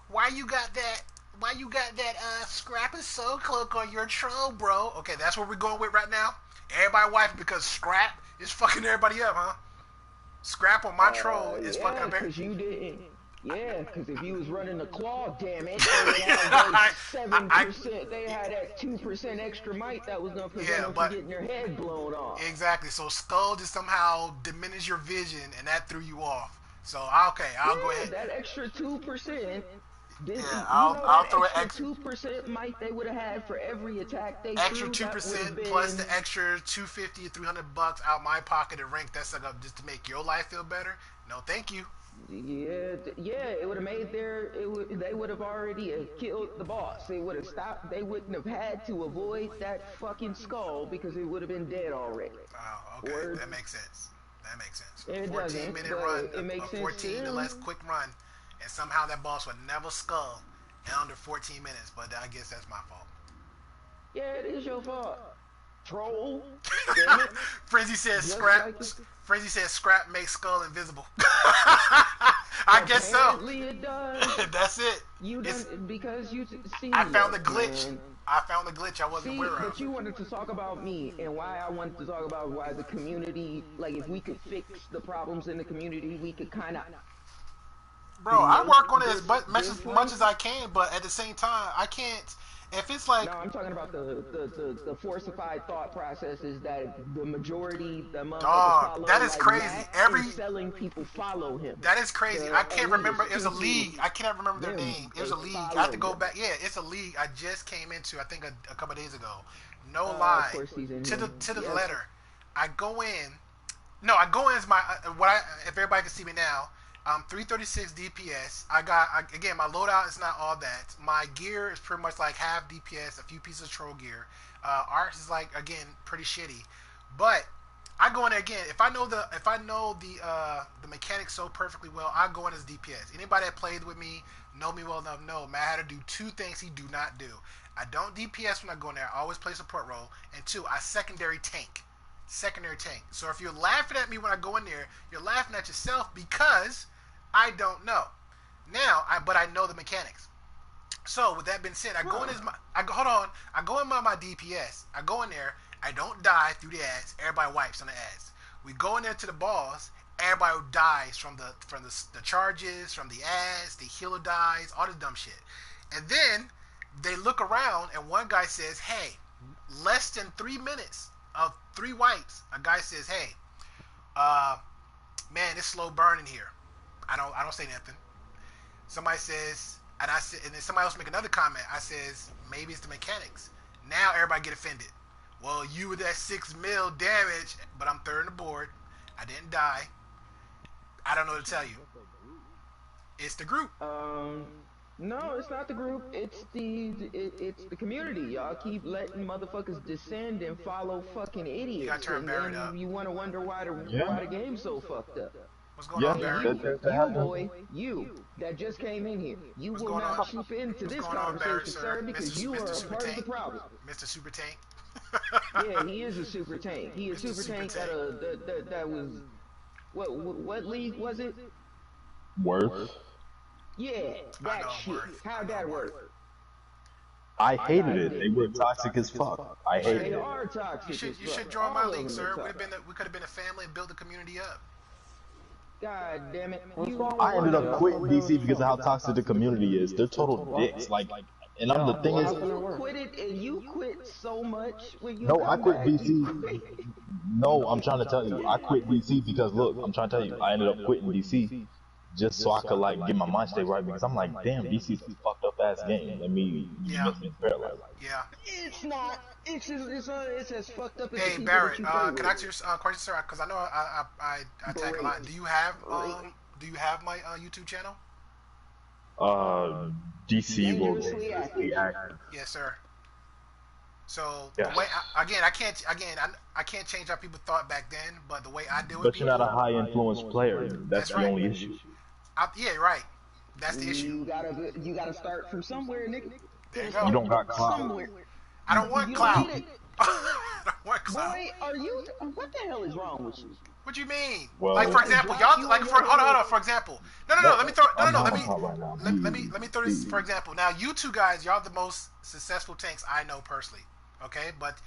why you got that? Why you got that scrap and soul cloak on your troll, bro? Okay, that's what we're going with right now. Everybody wife because scrap is fucking everybody up, huh? Scrap on my troll is fucking Yeah, up. cause you didn't. Yeah, cause if you was running the claw, damn it, they would have those 7%. They had that 2% extra might that was gonna prevent yeah, them from but getting their head blown off. exactly. So skull just somehow diminished your vision, and that threw you off. So okay, I'll go Yeah, ahead. that extra 2%. Yeah, You know I'll that throw an extra 2% might they would have had for every attack they extra threw. two That would have percent plus been the extra 250 or $300 out my pocket and rank that sucker up just to make your life feel better. No, thank you. yeah, yeah. It would have made they would have already killed the boss. They would have stopped. They wouldn't have had to avoid that fucking skull because it would have been dead already. Oh, okay, Or that makes sense. That makes sense. A it 14 doesn't, minute but run, it a makes sense to 14 or less them. quick run, and somehow that boss would never skull in under 14 minutes. But I guess that's my fault. Yeah, it is your fault, troll. Damn it. Frenzy says Just scrap. like it. Frenzy says scrap makes skull invisible. I guess so. Apparently it does. That's it. You It's done because you see. I found the Look, glitch. man. I found the glitch I wasn't See, aware of. but you wanted to talk about me and why I wanted to talk about why the community, like if we could fix the problems in the community, we could kind of Bro, I make work on it this as much different. as I can, but at the same time, I can't. If it's No, like, I'm talking about the forcified thought processes that the majority, the motherfuckers dog, follow, that is like crazy. Max and selling people follow him. That is crazy. The I can't remember. elitist It was a people, league. I cannot remember their them, name. It was they a league. I have to follow go them. back. Yeah, it's a league I just came into. I think a couple days ago. No lie. Of course he's in To here. the Yes. letter. I go in. No, I go in as my what I if everybody can see me now. 336 DPS. Again, my loadout is not all that. My gear is pretty much like half DPS, a few pieces of troll gear. Arts is like again pretty shitty, but I go in there again. If I know the mechanics so perfectly well, I go in as DPS. Anybody that played with me know me well enough know man, I had to do two things he do not do. I don't DPS when I go in there. I always play support role, and two, I secondary tank. Secondary tank. So if you're laughing at me when I go in there, you're laughing at yourself because I don't know. But I know the mechanics. So with that being said, I go in as my I go hold on. I go in my DPS. I go in there I don't die through the ads. Everybody wipes on the ads. We go in there to the boss. Everybody dies from the charges, from the ads. The healer dies, all this dumb shit. And then they look around, and one guy says, "Hey, less than 3 minutes of 3 wipes." A guy says, "Hey, man, it's slow burning here." I don't say nothing. Somebody says, and then somebody else make another comment. I says, maybe it's the mechanics. Now everybody get offended. Well, you were that 6 mil damage, but I'm third on the board. I didn't die. I don't know what to tell you. It's the group. No, it's not the group. It's the community. Y'all keep letting motherfuckers descend and follow fucking idiots. You gotta turn Barrett up. You want to wonder why the game's so fucked up. What's going on, Barrett? You that just came in here. You What's will going not on? swoop into What's this going on, Barrett, conversation, sir? sir, because you are a part of the problem. Mr. Super Tank. Yeah, he is a super tank. He is Mr. super tank that was what league was it? Worth. Yeah, that shit. How'd that work? I hated it. They were toxic as fuck. I hated They it. are toxic. You should join my league, sir. We could have been a family and built the community up. God damn it. I ended up quitting DC because of how toxic the community is. They're total dicks. Like, and I'm the thing is, you quit it and you quit so much when you no, I quit DC. No, I'm trying to tell you, I quit DC because look, I'm trying to tell you, I ended up quitting DC just so I could like get my mind state right because I'm like, damn, DC's a fucked up ass game. Let me make me paralyzed. Yeah. It's not. It's as fucked up as Hey, the Barrett, people can that I ask you a question, sir? Because I know I tag a lot. Do you have my YouTube channel? DC will Dangerously be active. Yes, sir. So Yes. the way I can't change how people thought back then, but the way I deal with But people, you're not a high influence player. That's the right. only issue. Yeah, right. That's the issue. You gotta start from somewhere, nigga. There you go. You don't got clout. Somewhere. I don't want You clout. don't need it. I don't want clout. Boy, are you? What the hell is wrong with you? What you mean? Well, like for example, y'all like hold on. For example, no. Let me throw. No. Let me throw this. For example, now you two guys, y'all the most successful tanks I know personally. Okay, but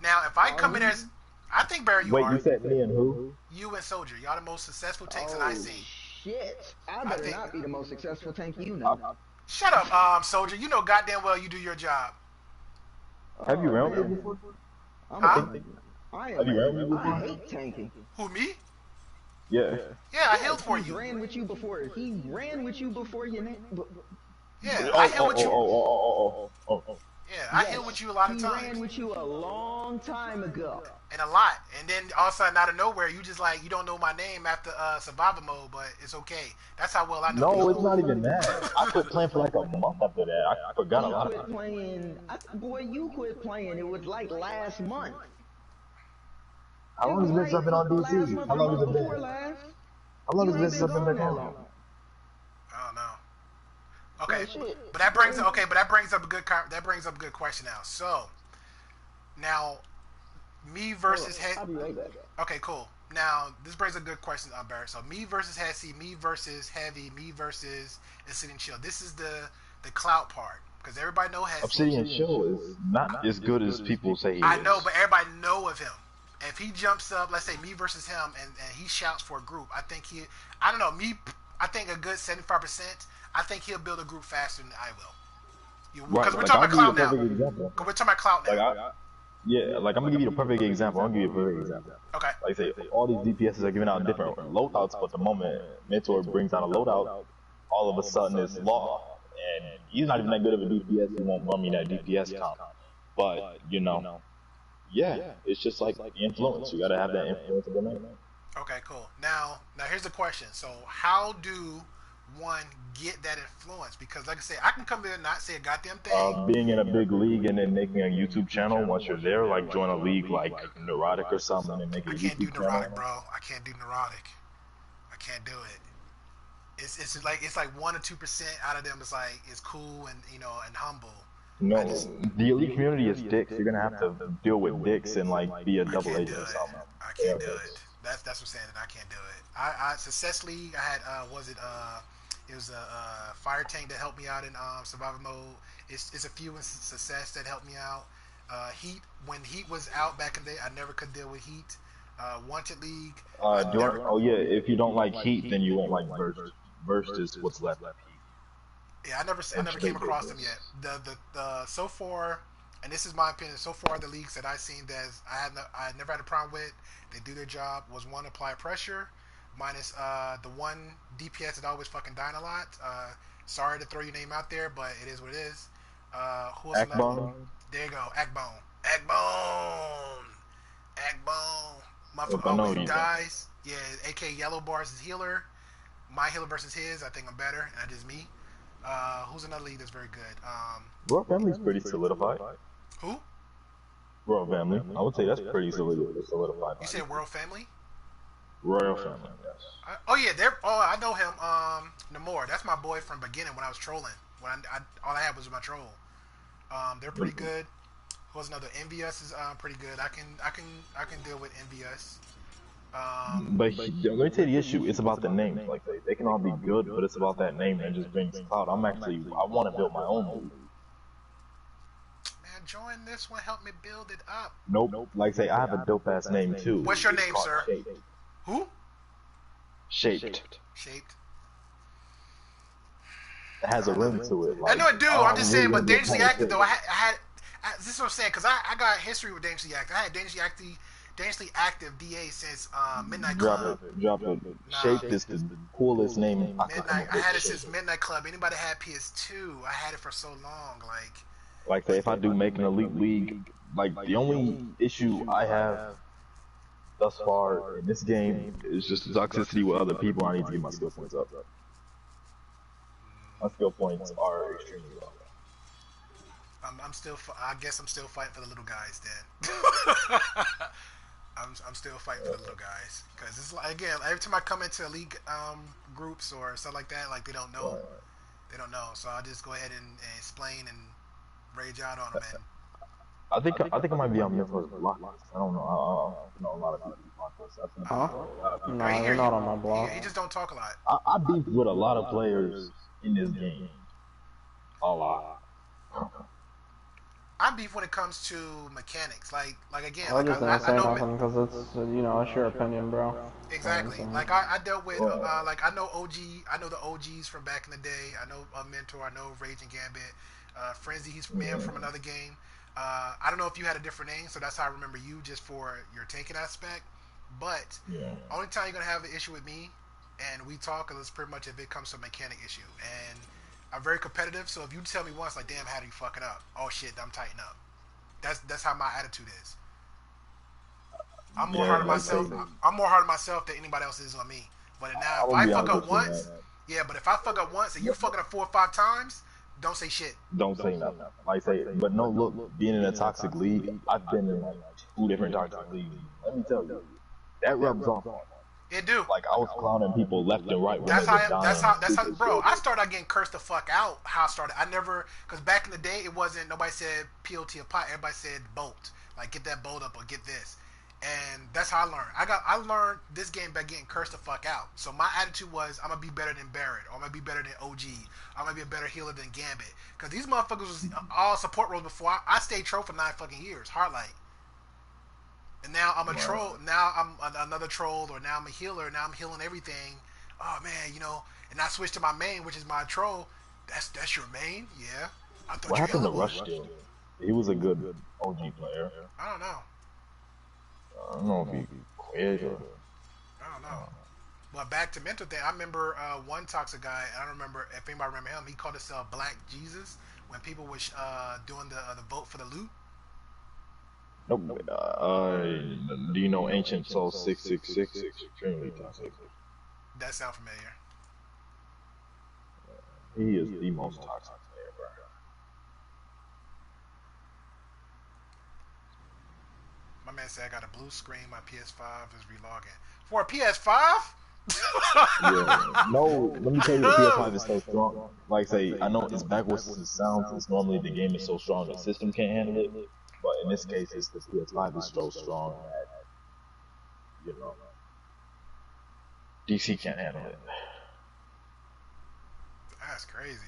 now if I come in as, I think Barry, you are. Wait, you said me and who? You and Soldier, y'all the most successful tanks that I seen. Shit, I better not be the most successful tank you know. Shut up, Soldier. You know goddamn well you do your job. Have you ran with me before? Have you ran with me before? I hate tanking. Who, me? Yeah. Yeah, I healed for He you. ran with you before. He ran with you before you. Yeah, I healed with you. Oh. Yeah, I healed with you a lot of He times. ran with you a long time ago. And a lot. And then all of a sudden, out of nowhere, you just like, you don't know my name after survival mode, but it's okay. That's how well I know No, people. it's not even that. I quit playing for like a month after that. I forgot a lot. You quit playing. Boy, you quit playing. It was like last month. How long has it been something on DC? How long has it been? How long has it been something like that? I don't know. Okay, shit. but that brings up a good question now. So now, me versus I'll be right back. Okay, cool. Now this brings a good question, Barrett. So me versus Hesse, me versus Heavy, me versus Obsidian Shield. This is the clout part because everybody know Hesse. Obsidian Shield is not as good as people say he is. I know, but everybody know of him. If he jumps up, let's say me versus him, and he shouts for a group, I think I think a good 75%. I think he'll build a group faster than I will. Because we're talking about clout now. We're talking about clout now. Like I'm gonna give you the perfect example. I'm gonna give you a perfect example. Okay. Like I say, all these DPSs are giving out different loadouts, but the moment Mentor brings out a loadout, all of a sudden it's law, and he's not even that good of a DPS. He won't run me that DPS count. But it's just like influence. You gotta have that influence in the name. Okay, cool. Now here's the question. So how do one get that influence? Because like I say, I can come in and not say a goddamn thing. Being in a big league and then making a YouTube channel. Once you're there, like join a league like Neurotic or something and make a YouTube channel. I can't do Neurotic, bro. I can't do Neurotic. I can't do it. It's like 1 or 2% out of them is like it's cool and and humble. No, the elite community is dicks. You're gonna have to deal with dicks and like be a double agent or something. I can't do it. That's what I'm saying. That I can't do it. I Success League. I had it was a fire tank that helped me out in survival mode. It's a few in success that helped me out. Heat, when Heat was out back in the day, I never could deal with Heat. Wanted League, Oh yeah, if you don't like Heat, then you won't like Burst. Burst is what's left of Heat. yeah, I never came across them yet. The so far, and this is my opinion, so far the leagues that I've seen that I never had a problem with. They do their job. Was one apply pressure, minus the one DPS that always fucking dying a lot. Sorry to throw your name out there, but it is what it is. Who else? Akbon? There you go, Akbone. Akbone. Akbone. Yep, Motherfucker I know always you. dies. Yeah, AK Yellow Bars is healer. My healer versus his, I think I'm better, and that is me. Who's another league that's very good? Royal Family's pretty solidified. Who? Royal Family, I would say that's pretty solidified. You said World Family? Royal Family, yes. Oh yeah, I know him. Namor, that's my boy from beginning when I was trolling. When all I had was my troll. They're pretty good. Who was another? Envious is pretty good. I can deal with Envious. But let me tell you the issue. It's about the names. Like they can all be good, but it's about that name that just brings clout. I want to build my own league. Man, join this one. Help me build it up. Nope. Like say, I have a dope ass name too. What's your name, sir? Shaped. Who? Shaped. Shaped. It has a ring to it. Like, I know it do. I'm just saying, but Dangerously Active though, this is what I'm saying, because I got history with Dangerously Active. I had Dangerously Active DA since Midnight Club. Drop it. Shaped is the coolest name. Midnight. I had it since Midnight Club. Anybody had PS2? I had it for so long. Like say, if I do make an elite league, like the only issue I have thus far in this game is just the toxicity with other people. I need to get my skill points up. My skill points are extremely low. I guess I'm still fighting for the little guys then. I'm still fighting for the little guys because it's like, again, every time I come into league groups or stuff like that, like they don't know, So I just go ahead and explain and rage out on them. And I think I might be on Mentor's block. I don't know. I know a lot of people block us. No, you're not on my block. He just don't talk a lot. I beef with a lot of players in this game. A lot. I beef when it comes to mechanics. Like again, I just didn't say I know nothing because it's it's your opinion, bro. Exactly. Like I dealt with like I know the OGs from back in the day. I know Mentor. I know Rage and Gambit. Frenzy, he's man from another game. I don't know if you had a different name, so that's how I remember you, just for your tanking aspect. But only time you're gonna have an issue with me, and we talk, is pretty much if it comes to a mechanic issue. And I'm very competitive, so if you tell me once, like, damn, how do you fuck it up? Oh shit, I'm tighten up. That's how my attitude is. I'm more hard on myself. I'm more hard on myself than anybody else is on me. But now, if I fuck up once, but if I fuck up once and you fucking up 4 or 5 times, don't say shit. Don't say nothing. Like say, but no, look, being in a toxic league, I've been in like 2 different toxic leagues. Let me tell you, that rubs off. It do. Like I was clowning people left and right. That's how, bro. I started getting cursed the fuck out. How I started. I never, because back in the day, it wasn't. Nobody said POT or pot. Everybody said bolt. Like get that bolt up or get this. And that's how I learned. I learned this game by getting cursed the fuck out. So my attitude was, I'm gonna be better than Barrett, or I'm gonna be better than OG. I'm gonna be a better healer than Gambit. Because these motherfuckers was all support roles before. I stayed troll for 9 fucking years. Hardlight. And now I'm a troll. Now I'm another troll, or now I'm a healer. Now I'm healing everything. Oh man, And I switched to my main, which is my troll. That's your main, yeah. I thought what happened to Rush still? He was a good OG player. I don't know. I don't know if he quit or. I don't know. But back to mental thing, I remember one toxic guy. I don't remember if anybody remember him. He called himself Black Jesus when people was doing the vote for the loot. Nope. Do you know Ancient Soul 666? Extremely toxic. That sound familiar. He is the most toxic player, bro. My man said I got a blue screen. My PS5 is relogging. For a PS5? Yeah. No, let me tell you, the PS5 is so strong. Like say, I know it's backwards as it sounds. It's normally the game is so strong the system can't handle it. But in this case, it's the PS5 is so strong that DC can't handle it. That's crazy.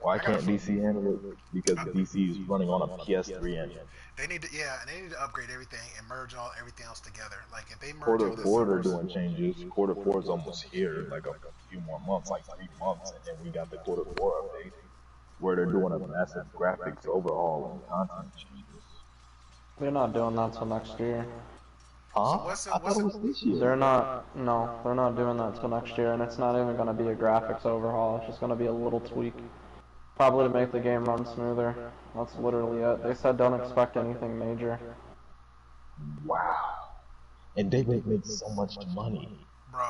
Why I got a can't DC handle it? Because DC is running on a PS3 engine. They need to, yeah, and they need to upgrade everything and merge everything else together. Like if they merge Quarter all the four, they're servers, doing changes. Quarter four is almost here, like a few more months, like 3 months, and then we got the quarter four update where they're doing a massive graphics overhaul and content changes. They're not doing that till next year. so Huh? I thought it was this year. They're not. No, they're not doing that till next year, and it's not even going to be a graphics overhaul. It's just going to be a little tweak, probably to make the game run smoother. That's literally it. They said don't expect anything major. Wow. And they make so much money. bro,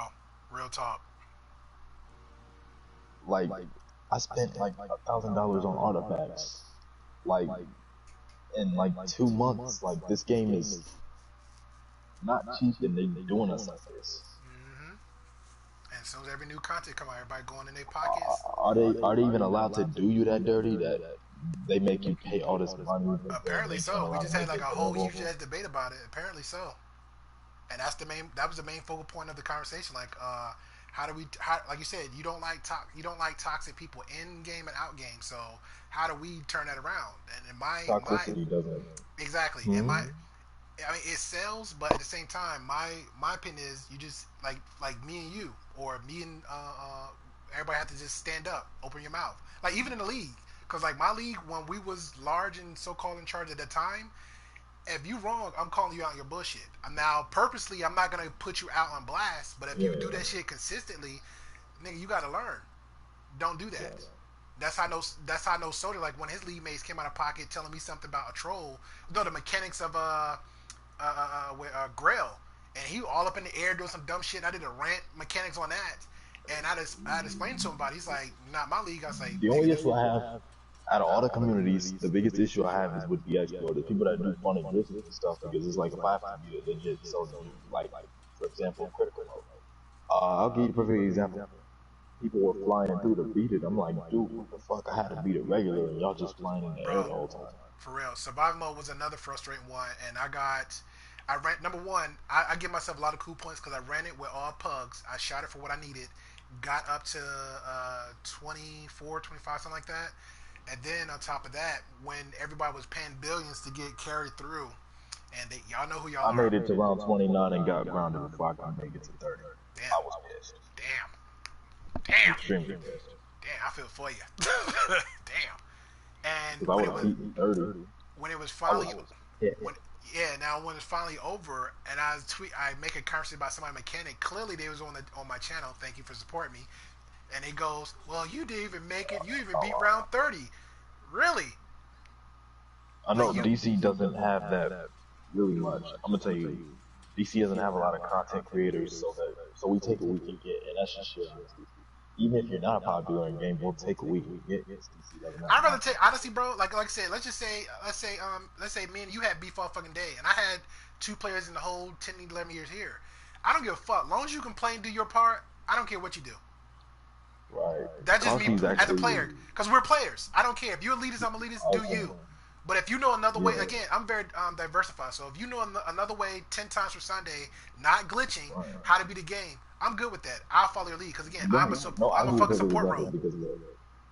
real talk. Like, I spent like $1,000 on artifacts. Like, in like 2 months. Like, this game is not cheap, and they doing us like this. hmm And as soon as every new content come out, everybody going in their pockets. Are they even allowed to do you that dirty? That they make you pay all this money? Apparently so. We just had like a whole huge ass debate about it. Apparently so. And that's the main. That was the main focal point of the conversation. Like, how do we? Like you said, you don't like toxic people in game and out game. So how do we turn that around? And in Toxicity doesn't. exactly. Hmm? In my, I mean, it sells, but at the same time, my opinion is you just like me and you, or me and everybody have to just stand up, open your mouth. Like even in the league, because like my league when we was large and so called in charge at the time, if you wrong, I'm calling you out on your bullshit. Now, purposely, I'm not gonna put you out on blast, but if you do that shit consistently, nigga, you gotta learn. Don't do that. Yeah. That's how I know. That's how I know Soda. Like when his league mates came out of pocket telling me something about a troll. No, the mechanics of Grail, and he all up in the air doing some dumb shit. I did a rant mechanics on that, and I explained to him about it. He's like, not my league. I was like, The only issue I have out of all the communities, the biggest issue I have is with Dcuo. The people that do fun and glitches and stuff, because it's like if I have to be a legit soldier, like for example, critical mode. I'll give you a perfect example. People were flying through to beat it. I'm like, dude, what the fuck? I had to beat it regular, and y'all just flying in the air the whole time. For real, survival mode was another frustrating one, and I ran number one. I give myself a lot of cool points because I ran it with all pugs. I shot it for what I needed, got up to 24, 25, something like that, and then on top of that, when everybody was paying billions to get carried through, and y'all know who y'all I are. made it to round 29 and got grounded before I could make it to 30. Damn. I was pissed. Damn. Extremely pissed. Damn. I feel for you. Damn. And If I would have beaten 30, when it was finally yeah. when it's finally over, and I make a conversation about somebody mechanic. Clearly, they was on my channel. Thank you for supporting me. And it goes, well, you didn't even make it. You even beat round 30. Really? I know DC doesn't have that really much. I'm gonna tell you, DC doesn't have a lot of content creators, so we take what we can get, and that's just shit. Even if you're not popular in game, we'll take what we can get. I'd rather take, honestly, bro. Like I said, let's say me and you had beef all fucking day, and I had 2 players in the whole 10, 11 years here. I don't give a fuck. As long as you can play and do your part, I don't care what you do. Right. That's just me as a player, because we're players. I don't care if you're elitist, I'm elitist. Do you? But if you know another way, again, I'm very diversified. So if you know another way, 10 times for Sunday, not glitching, how to beat the game, I'm good with that. I'll follow your lead because again, I'm a fucking support role. Because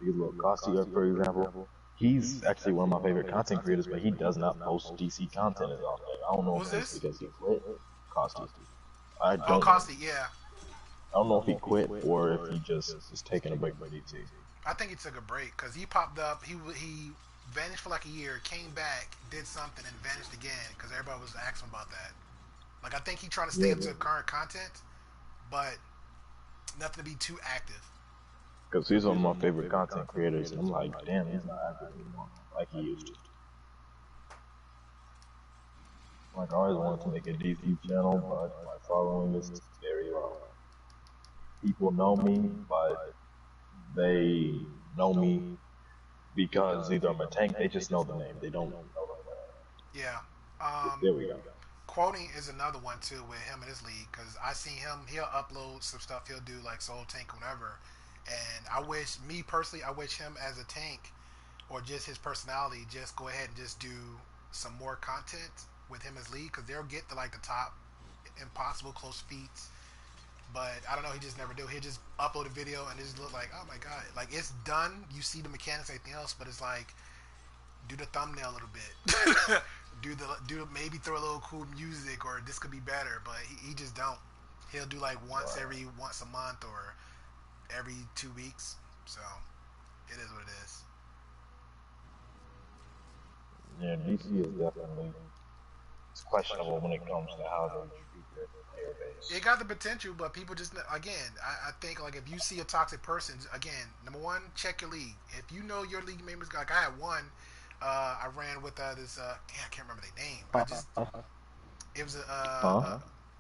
look, Costi, for example, he's actually one of my favorite content creators, but he does not post DC content as often. I don't know if it's because he quit. Costi. Costi, yeah. I don't know if he quit or if he just is taking a break from DC. I think he took a break because he popped up. He vanished for like a year, came back, did something, and vanished again because everybody was asking about that. Like I think he trying to stay up to current content, but nothing to be too active. Because he's one of my favorite content creators, and I'm like, damn, he's not active anymore like he used to. Like I always wanted to make a DC channel, but my following is very low. People know me, but they know me because either I'm a tank, they just know the name, they don't know the name. Yeah. There we go. Quoting is another one too with him in his league because I see him. He'll upload some stuff he'll do like Soul Tank, whatever. And I wish him as a tank or just his personality, just go ahead and just do some more content with him as league because they'll get to like the top impossible close feats But I don't know, he just never do. He'll just upload a video and it just look like, oh my god, like it's done. You see the mechanics, everything else, but it's like, do the thumbnail a little bit, do maybe throw a little cool music or this could be better. But he just don't. He'll do like once a month or every 2 weeks. So it is what it is. Yeah, DC is definitely it's questionable when it comes to how they treat their player base. It got the potential, but people just again. I think like if you see a toxic person, again, number one, check your league. If you know your league members, like I had one, I ran with this. I can't remember their name. It was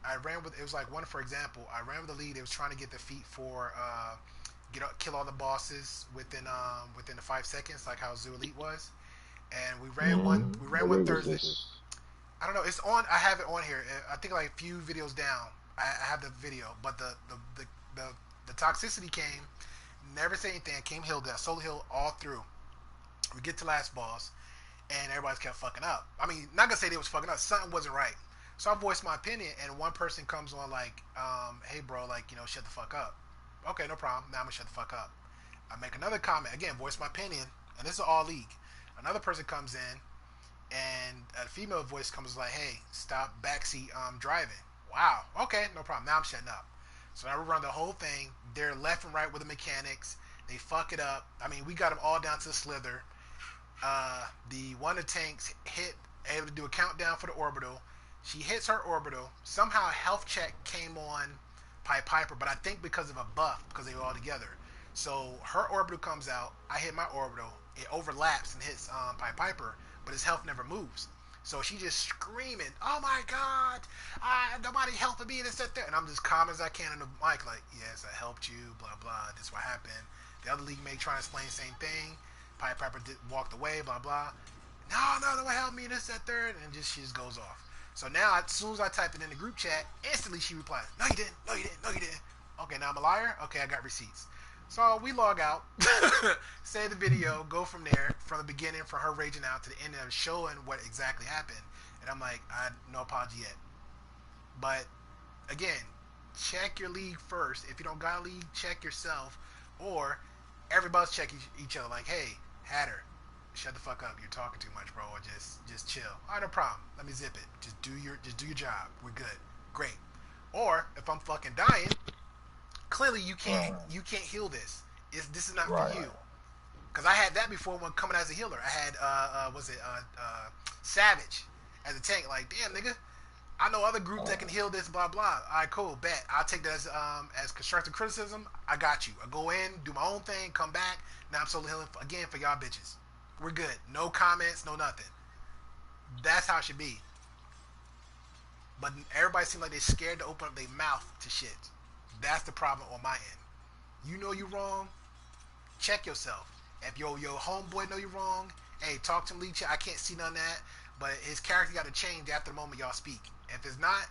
I ran with it was like one for example. I ran with the league. It was trying to get the feat for kill all the bosses within the 5 seconds, like how Zoo Elite was. And we ran one. We ran one Thursday. I don't know. It's on. I have it on here. I think like a few videos down. I have the video, but the toxicity came. Never say anything. Came hill that solo hill all through. We get to last boss, and everybody kept fucking up. I mean, not gonna say they was fucking up. Something wasn't right. So I voiced my opinion, and one person comes on like, "Hey, bro, like shut the fuck up." Okay, no problem. Now I'm gonna shut the fuck up. I make another comment again, voice my opinion, and this is all league. Another person comes in, and a female voice comes like, "Hey, stop backseat driving." Wow. Okay, no problem. Now I'm shutting up. So now we run the whole thing. They're left and right with the mechanics. They fuck it up. I mean, we got them all down to the slither. The one of the tanks able to do a countdown for the orbital. She hits her orbital. Somehow a health check came on Pied Piper, but I think because of a buff, because they were all together. So her orbital comes out. I hit my orbital. It overlaps and hits Pied Piper, but his health never moves. So she just screaming, "Oh my god, nobody helping me," this, that, there. And I'm just calm as I can in the mic, like, "Yes, I helped you, blah, blah, this is what happened." The other league mate trying to explain the same thing. Pied Piper walked away, blah, blah. No, don't help me, this, that, third. And she just goes off. So now, as soon as I type it in the group chat, instantly she replies, "No, you didn't, no, you didn't, no, you didn't." Okay, now I'm a liar? Okay, I got receipts. So we log out, save the video, go from there, from the beginning, from her raging out to the end of showing what exactly happened. And I'm like, no apology yet. But, again, check your league first. If you don't got a league, check yourself. Or everybody's checking each other like, "Hey, Hatter, shut the fuck up. You're talking too much, bro. Or just chill." "All right, no problem. Let me zip it. Just do your job. We're good. Great." Or if I'm fucking dying, clearly you can't heal this. This is not for you. Because I had that before when coming as a healer. I had Savage as a tank. Like, damn, nigga, I know other groups that can heal this, blah blah. All right, cool, bet. I'll take that as constructive criticism. I got you. I go in, do my own thing, come back. Now I'm solo healing again for y'all bitches. We're good. No comments, no nothing. That's how it should be. But everybody seems like they're scared to open up their mouth to shit. That's the problem on my end. You know you're wrong, check yourself. If your homeboy know you're wrong, hey, talk to him, lead chat. I can't see none of that, but his character got to change after the moment y'all speak. If it's not,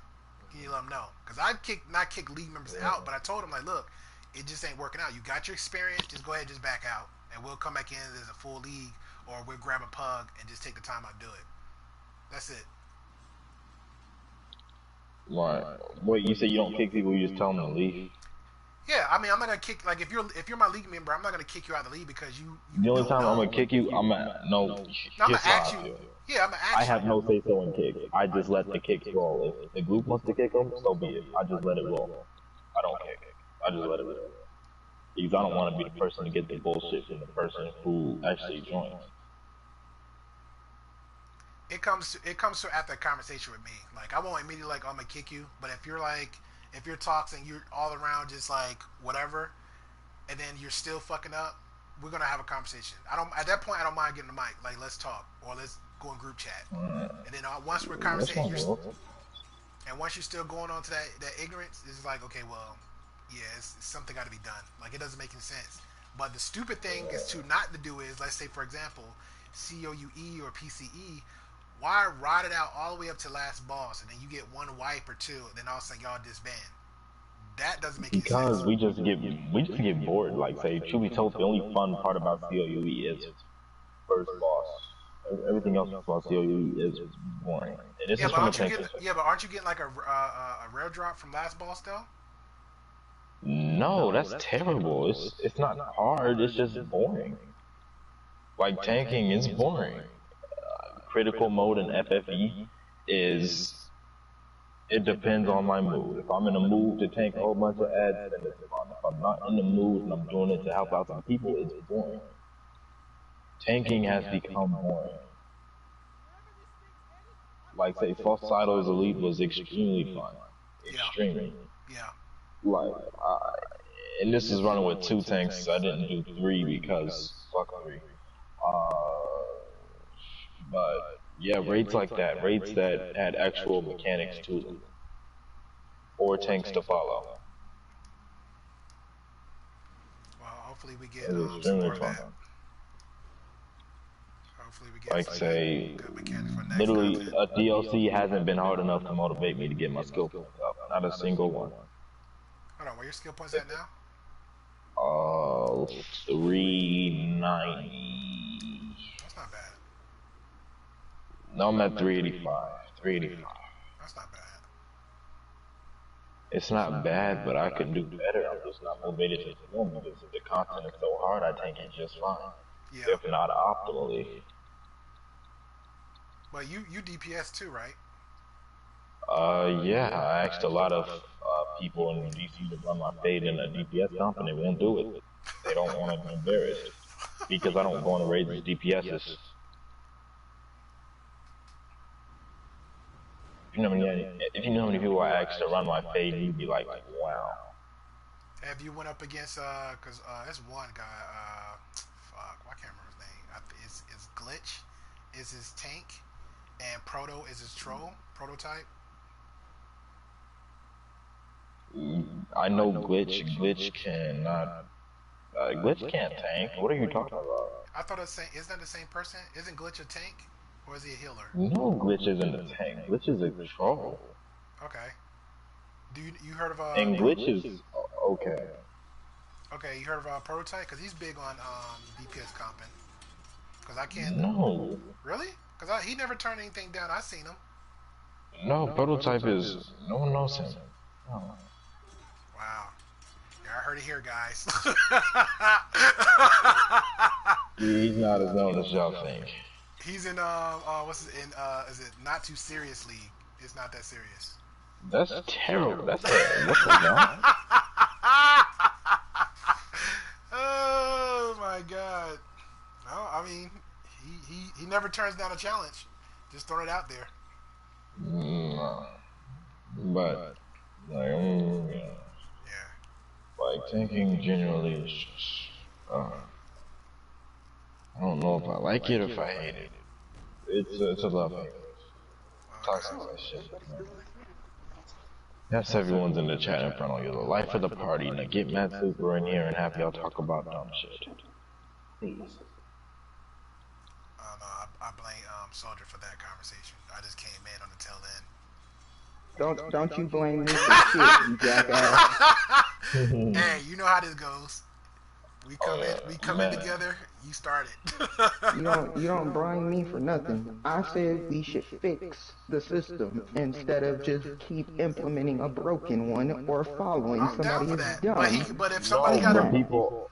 you let him know. Because I've not kicked league members out, but I told him, like, look, it just ain't working out. You got your experience, just go ahead, just back out, and we'll come back in as a full league, or we'll grab a pug and just take the time out to do it. That's it. Right. Wait, you say you don't kick people, you just tell them to leave? Yeah, I mean, I'm not gonna kick. Like, if you're my league member, I'm not gonna kick you out of the league because you the only time I'm gonna kick you, I'm gonna ask you. Yeah, I'm gonna ask you. I have no say so in kicks. I just let the kicks roll. If the group wants to kick them, so be it. I just let it roll. I don't kick. I just let it roll. Because I don't want to be the person to get the bullshit from the person who actually joins. It comes to after a conversation with me. Like, I won't immediately like, "I'm gonna kick you," but if you're toxic, you're all around just like whatever, and then you're still fucking up, we're gonna have a conversation. At that point I don't mind getting the mic, like, let's talk, or let's go in group chat. And then once we're conversating, and once you're still going on to that ignorance, it's like, okay, well, yeah, it's something got to be done. Like, it doesn't make any sense. But the stupid thing is to not to do is, let's say for example, COUE or PCE. Why ride it out all the way up to last boss, and then you get one wipe or two, and then all of a sudden y'all disband? That doesn't make any sense. Because we just get bored. Like, say, truth be told, the only fun part about COUE is first boss. Everything else about COUE is boring. And this is but aren't you getting like a rare drop from last boss though? No, that's terrible. It's not hard. It's just boring. Like tanking is boring. Critical mode in FFE is it depends on my mood. If I'm in a mood to tank a whole bunch of ads, then it's fun. If I'm not in the mood and I'm doing it to help out some people, it's boring. Tanking has become boring. Like say, Falsido's Elite was extremely fun. Extremely. Yeah. Like, and this is running with 2 tanks. I didn't do 3 because fuck 3. But yeah, raids like that, raids that had actual mechanics to them, or tanks to follow. Well, hopefully we get It was some extremely more of fun. that. Hopefully we get Like some say, good mechanics for next literally content. a DLC hasn't been hard enough to motivate me to get my skill points up. Not a single one. Hold on, where your skill points at now? 390. That's not bad. No, I'm at 385. 385. That's not bad. It's not bad, but I could do better. I'm just not motivated to do it because the content is so hard. I think it's just fine, Yeah. if not optimally. But you DPS too, right? Yeah, I asked a lot of people in DC to run my fade in a DPS comp, and they won't do it. They don't want to be embarrassed because I don't go on the raids with DPSs. If you know how many people I asked to run my fade, you'd be like, wow. Have you went up against cause there's one guy fuck, I can't remember his name. It's Glitch is his tank and Proto is his prototype. I know Glitch. Glitch cannot. Glitch can't tank. What are you talking about? I thought it's same. Isn't that the same person? Isn't Glitch a tank or is he a healer? No, Glitch isn't a tank. Glitch is a troll. Okay. Do you heard of And Glitch is okay. Okay, you heard of Prototype? Cause he's big on DPS comping. Cause I can't. No. Really? Cause he never turned anything down. I seen him. No, Prototype is. No one knows him. No. Wow. Yeah, I heard it here, guys. He's not as known as y'all think. He's in is it Not Too Serious League? It's not that serious. That's terrible. What's that? Oh my god. No, I mean he never turns down a challenge. Just throwing it out there. No. But like, Yeah. like tanking generally is just. I don't know if I like it or if I hate it. It's a love hate. Toxic as shit. Yes, everyone's in the chat in front of you. The life of the party. Now get Matt Super in here and have y'all talk about dumb shit. Please. I blame Soldier for that conversation. I just came in on the tail end. Don't you blame me for shit, you jackass. Hey, you know how this goes. We come in together. You started. You don't blame me for nothing. I said we should fix the system instead of just keep implementing a broken one or following I'm down somebody for who's that. dumb. But if somebody got but a people,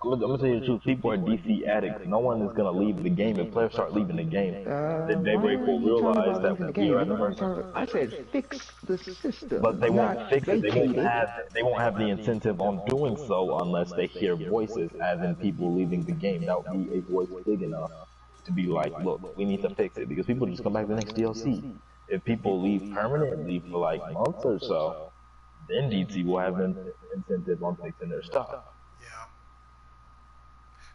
I'm gonna tell you the truth. People are DC addicts. No one is gonna leave the game. If players start leaving the game, then they will realize that you're at the person. I said fix the system. But they won't not fix it. They vacate won't have the incentive on doing so unless they hear voices, as in people leaving the game. That would be a voice big enough to be like, look, we need to fix it because people just come back to the next DLC. If people leave permanently for like months or so, then DC will have an incentive on fixing their stuff. Yeah.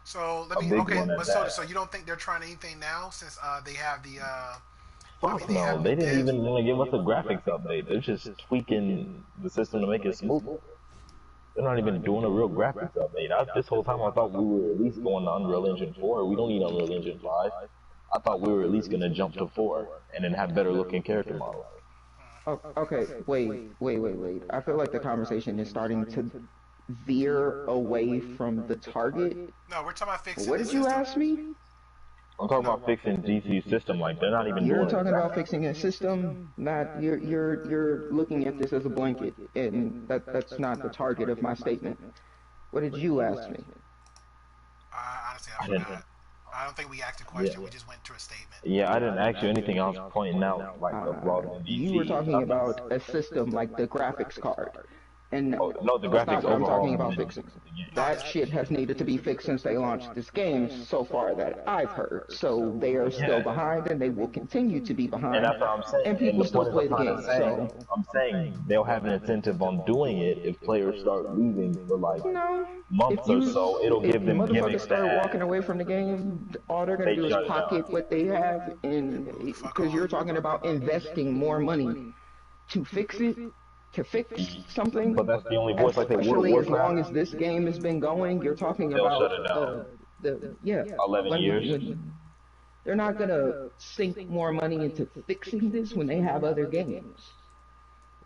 So A big one at but that. so you don't think they're trying anything now since they have the Fuck no, they didn't even want to give us a graphics update. They're just tweaking the system to make it smoother. They're not even doing a real graphics update. This whole time I thought we were at least going to Unreal Engine 4. We don't need Unreal Engine 5. I thought we were at least going to jump to 4 and then have better looking character models. Oh, okay, wait. I feel like the conversation is starting to veer away from the target. No, we're talking about fixing What the did you system. ask me? I'm talking about fixing DC's system. Like they're not even You're doing it. talking about fixing a system, not you're looking at this as a blanket, and that's not the target of my statement. What did you ask me? Honestly, I I didn't. forgot. I don't think we asked a Yeah. question. We just went to a statement. Yeah, I didn't ask you anything. I was pointing out like the flaws in DC. You were talking about a system like the graphics card. And Oh, no, the that's not graphics what I'm overhaul talking about in fixing. the game. That shit has needed to be fixed since they launched this game so far that I've heard. So they are still behind and they will continue to be behind. And that's what I'm saying. And people the still point play is the I'm game. trying to say, So I'm saying they'll have an incentive on doing it if players start losing for like no. months or so. It'll give them motherfuckers gimmicks start to walking away from the game, all they're gonna They do is shut it down. pocket what they have, and because you're talking about investing more money to fix it, to fix something. But that's the only voice like they would Especially have as long as this game has been going, you're talking They'll about shut it down. the yeah 11 years. They're not gonna sink more money into fixing this when they have other games.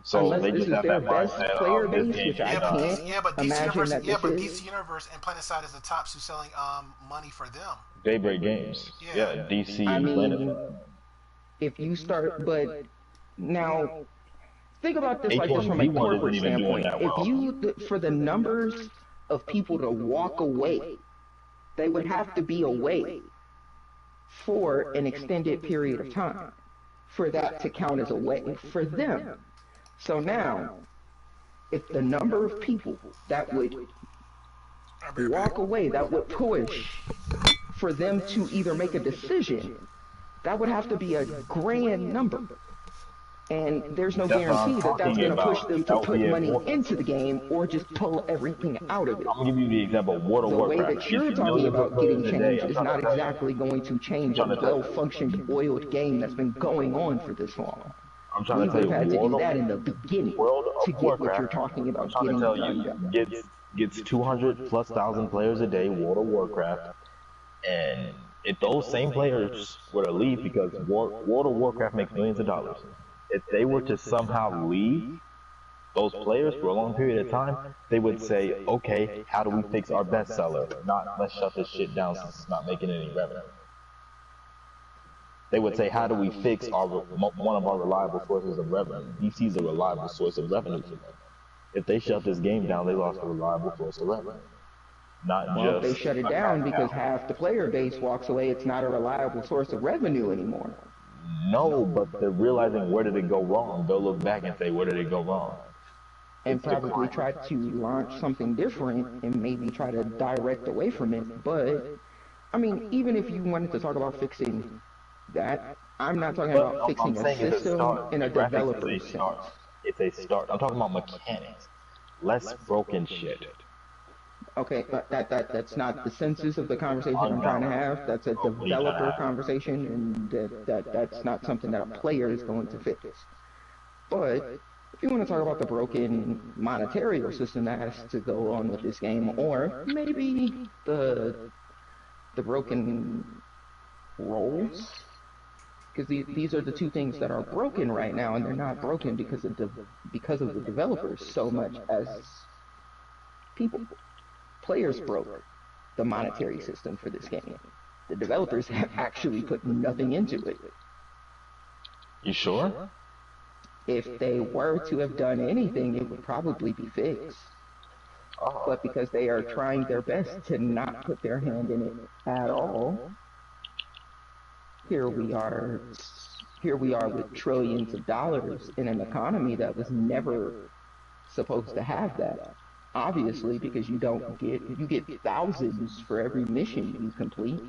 So Unless they this just is have their that best mindset player of this base, game which I being Yeah, but done. can't yeah, but DC imagine Universe, that yeah, this but is. DC Universe and PlanetSide is the tops who's selling money for them. Daybreak Games. Yeah. Yeah, DC I mean, Planet. if you start, but now think about this like this from a H1Z1 corporate isn't even doing standpoint. that well. If you, for the numbers of people to walk away, they would have to be away for an extended period of time for that to count as away for them. So now, if the number of people that would walk away, that would push for them to either make a decision, that would have to be a grand number. And there's no That's what I'm guarantee that that's talking going to push about. them That to would put be money important. into the game or just pull everything out of it. I'm gonna give you the example of World of The way Warcraft. that you're DC talking millions of about getting players a day. change I'm is trying not to tell you. exactly going to change a I'm trying to tell you. well-functioned, oiled game that's been going on for this long. I'm trying We to tell would you, have had to World do of, that in the beginning World to of get what Warcraft. you're talking I'm about trying getting to tell done. you, gets 200 plus thousand players a day. World of Warcraft, and if those same players were to leave because World of Warcraft makes millions of dollars, if they were to somehow leave those players for a long period of time, they would say, okay, how do we fix our bestseller? Not, let's shut this shit down since it's not making any revenue. They would say, how do we fix one of our reliable sources of revenue? DC is a reliable source of revenue for them. If they shut this game down, they lost a reliable source of revenue. Not Well, if just they shut it down because half the player base walks away, it's not a reliable source of revenue anymore. no, but they're realizing where did it go wrong. They'll look back and say, where did it go wrong? And probably try to launch something different and maybe try to direct away from it. But, I mean, even if you wanted to talk about fixing that, I'm not talking about fixing a system in a developer's sense. It's a start. I'm talking about mechanics. Less broken shit. Okay, but that's not the senses of the conversation I'm trying to have. That's a developer conversation, and that's not something that a player is going to fix. But if you want to talk about the broken monetary system that has to go on with this game, or maybe the broken roles, because these are the two things that are broken right now, and they're not broken because of the developers so much as people. Players broke the monetary system for this game. The developers have actually put nothing into it. You sure? If they were to have done anything, it would probably be fixed. But because they are trying their best to not put their hand in it at all, here we are with trillions of dollars in an economy that was never supposed to have that. Obviously, because you get thousands for every mission you complete.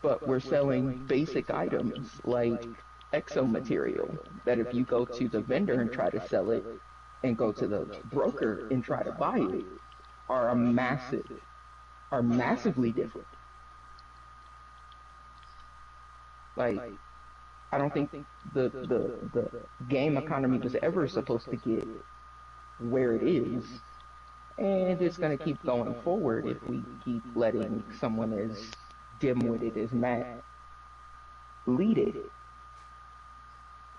But we're selling basic items like exo material that if you go to the vendor and try to sell it and go to the broker and try to buy it are massively different. Like, I don't think the game economy was ever supposed to get where it is, and it's going to keep going forward if we keep letting someone as dim-witted as Matt lead it.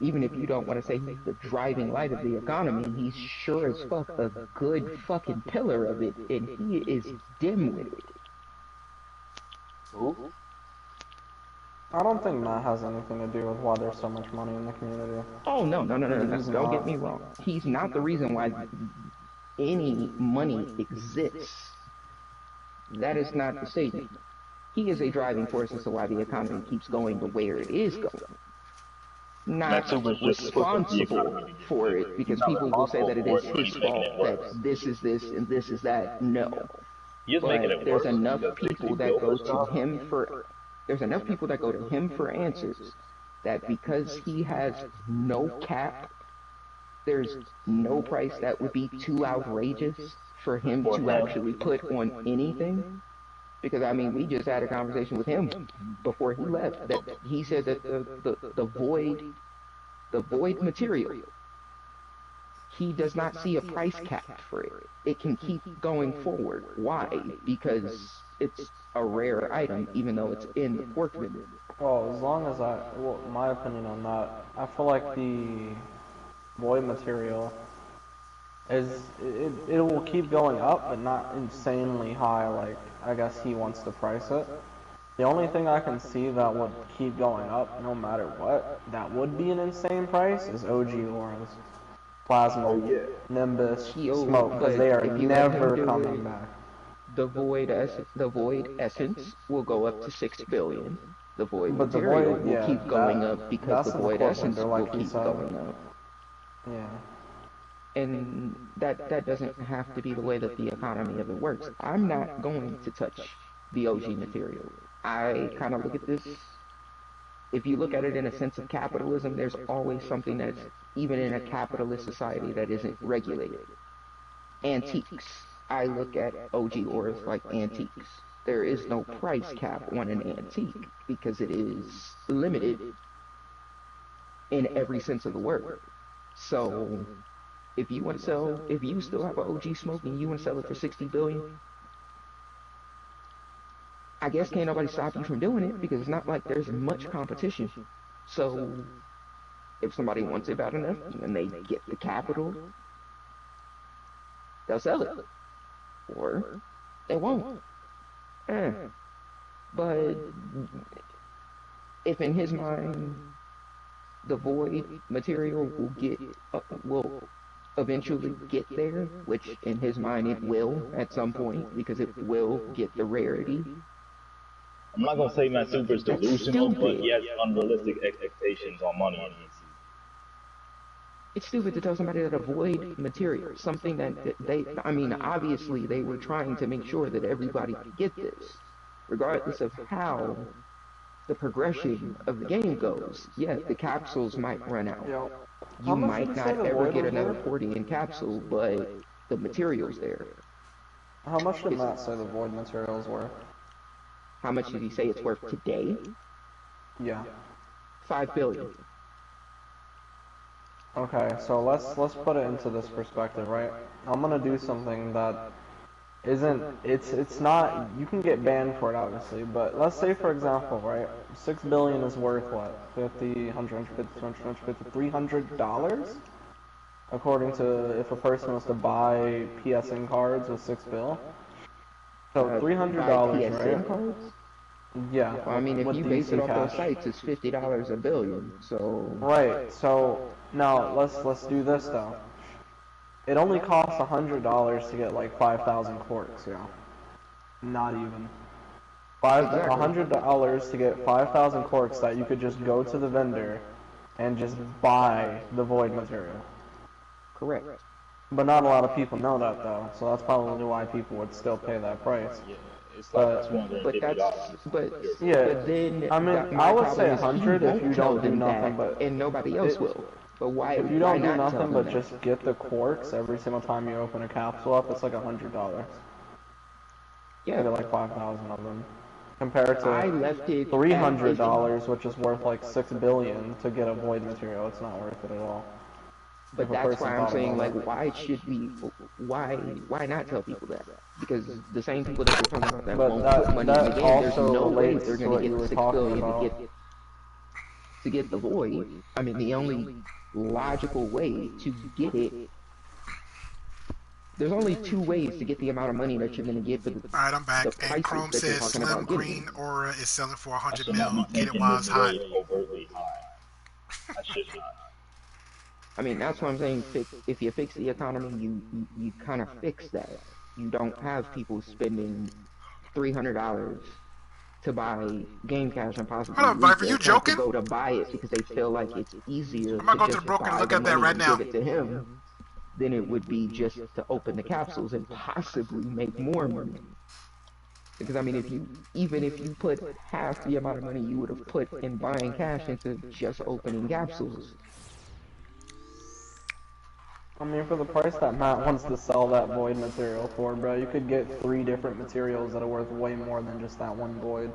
Even if you don't want to say he's the driving light of the economy, he's sure as fuck a good fucking pillar of it, and he is dim-witted. Who? I don't think Matt has anything to do with why there's so much money in the community. Oh no, no, no, no, no! He's Don't get not. me wrong. He's not the reason why any money exists. That is not the statement. He is a driving force as to why the economy keeps going the way it is going. Not responsible for it, because people will say that it is his fault, that this is this and this is that. No. But there's enough people that go to him for answers, that because he has no cap, there's no price that would be too outrageous for him to actually put on anything. Because I mean, we just had a conversation with him before he left that he said that the void material, he does not see a price cap for it. It can keep going forward. Why? Because it's a rare item, even though it's in the pork vendor. Well, as long as my opinion on that, I feel like the void material it will keep going up, but not insanely high like I guess he wants to price it. The only thing I can see that would keep going up no matter what, that would be an insane price, is OG auras. Plasma, Nimbus, Smoke, because they are never coming back. The void essence will go up to 6 billion. The void material will keep going up because the void essence will keep going up. Yeah. And that doesn't have to be the way that the economy of it works. I'm not going to touch the OG material. I kind of look at this, if you look at it in a sense of capitalism, there's always something that's, even in a capitalist society, that isn't regulated. Antiques. I look at OG auras like antiques. There is no price cap on an antique because it is limited in every sense of the word. So if you want to sell, if you still have an OG Smoke and you want to sell it for 60 billion, I guess can't nobody stop you from doing it, because it's not like there's much competition. So if somebody wants it bad enough and they get the capital, they'll sell it, or they won't. But if in his mind the void material will eventually get there, which in his mind it will at some point, because it will get the rarity. I'm not gonna say Matt Super's delusional, but he has unrealistic expectations on money and It's stupid to tell somebody that a void material, something that I mean, obviously they were trying to make sure that everybody could get this, regardless of how the progression of the game goes. Yeah, the capsules might run out. You might not ever get another 40 in capsule, but the material's there. How much did Matt say the void material's worth? How much did he say it's worth today? Yeah. 5 billion. Okay, so let's put it into this perspective, right? I'm gonna do something that it's not, you can get banned for it obviously, but let's say for example, right, 6 billion is worth what? 50, 100, 150, 200, 150, $300? According to if a person was to buy PSN cards with 6 bill. So $300, right? Cards? Yeah. Well, I mean, if you base it off those sites, it's $50 a billion. So right. So now let's do this though. It only costs $100 to get like 5,000 corks. Yeah. Not even. $100 to get 5,000 corks that you could just go to the vendor and just buy the void material. Correct. But not a lot of people know that though, so that's probably why people would still pay that price. but then I mean, I would say 100 if you don't do nothing, but and nobody else will. But why? If you don't do nothing but just get the quarks every single time you open a capsule up, it's like $100. Yeah, you get like 5,000 of them. Compared to $300, which is worth like 6 billion to get a void material, it's not worth it at all. But that's why I'm saying, like, why should we? Why not tell people that? Because the same people that we're talking about that won't put money in the game, there's no way they're going to get 6 billion to get the void. I mean, the only logical way to get it There's only two ways to get the amount of money that you're gonna get for All right, I'm back. the And prices Chrome that you're says talking Slim about Green getting. Aura is selling for I 100 should not mil. be Get it taking while this it's hot. void overtly high. I should not. I mean, that's what I'm saying. If you fix the economy, you kind of fix that. You don't have people spending $300 to buy Game Cash and possibly Hold up, lose Viper, their you account to joking? go to buy it because they feel like it's easier I'm gonna to go to the just broker and buy look the at that money right and now. give it to him than it would be just to open the capsules and possibly make more money. Because I mean, even if you put half the amount of money you would have put in buying cash into just opening capsules, I mean, for the price that Matt wants to sell that void material for, bro, you could get 3 different materials that are worth way more than just that one void.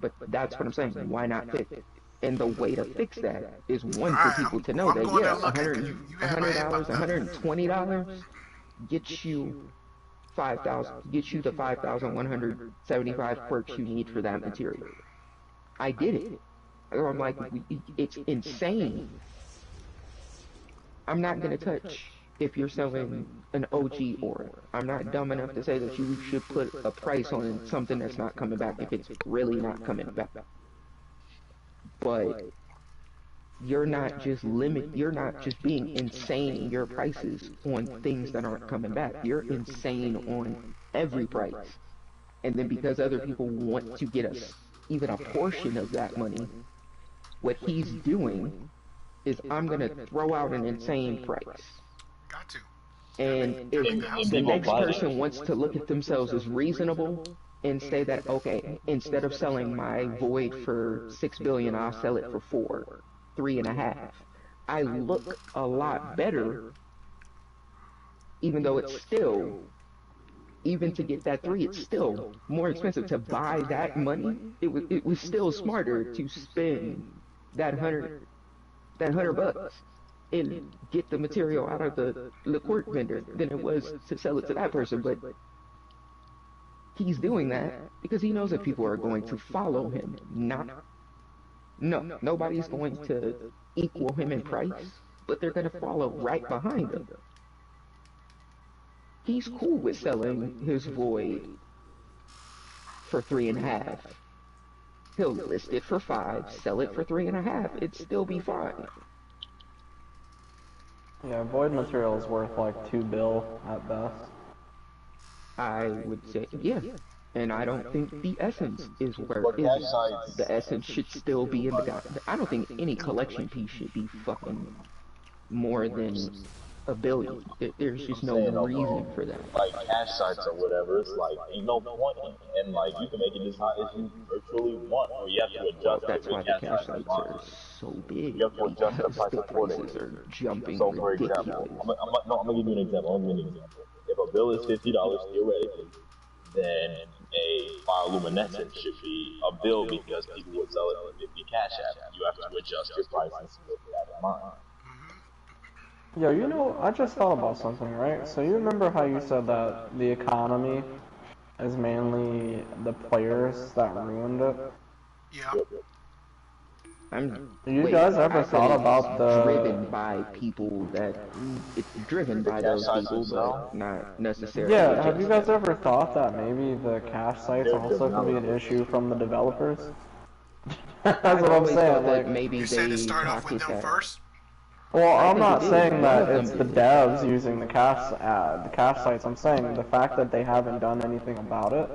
but that's what I'm saying. Why not fix it? And the way to fix that is one for Alright, people to know I'm that going there yeah, looking because you had my head $100, fucked up. $120 gets you 5,000, gets you the 5,175 quirks you need for that material. I did it. I'm like, it's insane. I'm not gonna touch if you're selling an OG aura. I'm not dumb enough to say that you should put a price on something that's not coming back if it's really not coming back. But you're not just being insane in your prices on things that aren't coming back. You're insane on every price. And then because other people want to get us even a portion of that money, what he's doing is I'm gonna throw out an insane price. Got to. And if the next person wants to look at themselves as reasonable and say that, okay, instead of selling my void for 6 billion, I'll sell it for 4, 3.5. I look a lot better, even though it's still, even to get that 3, it's still more expensive to buy that money. It was still smarter to spend that hundred bucks and get the material out of the quirk vendor than it was to sell it to that person. But he's doing that because he knows that people are going to follow him. Nobody's going to equal him in price, but they're going to follow right behind him. He's cool with selling his void for 3.5. He'll list it for 5, sell it for 3.5. It'd still be fine. Yeah, void material is worth like 2 bill at best. I would say, yeah. And I don't think the essence is where But it cash is. sites, The essence should still be in the guy. I don't think any collection piece should be fucking more than $1 billion. There's just no reason for that. like cash sites or whatever, it's like ain't no point, and like you can make it as high as you virtually want, or you have to adjust That's it why with the cash cash sites. sites are so big, You have to adjust the because price the accordingly. prices are jumping So for ridiculous. example, I'm gonna give you an example. If a bill is $50 theoretically, then a bioluminescence should be a bill because people would sell it for 50 cash app. You have to adjust your prices with that in mind. Yo, you know, I just thought about something, right? So you remember how you said that the economy is mainly the players that ruined it? Yeah. You guys ever thought about the driven by people that it's driven by those people, but not necessarily. Yeah, have you guys ever thought that maybe the cash sites also could be an issue from the developers? That's what I'm saying. Like, maybe You said they it started off practice with them that. first? well, I'm not it is. saying One that of them it's the did. devs using the cash sites. I'm saying the fact that they haven't done anything about it,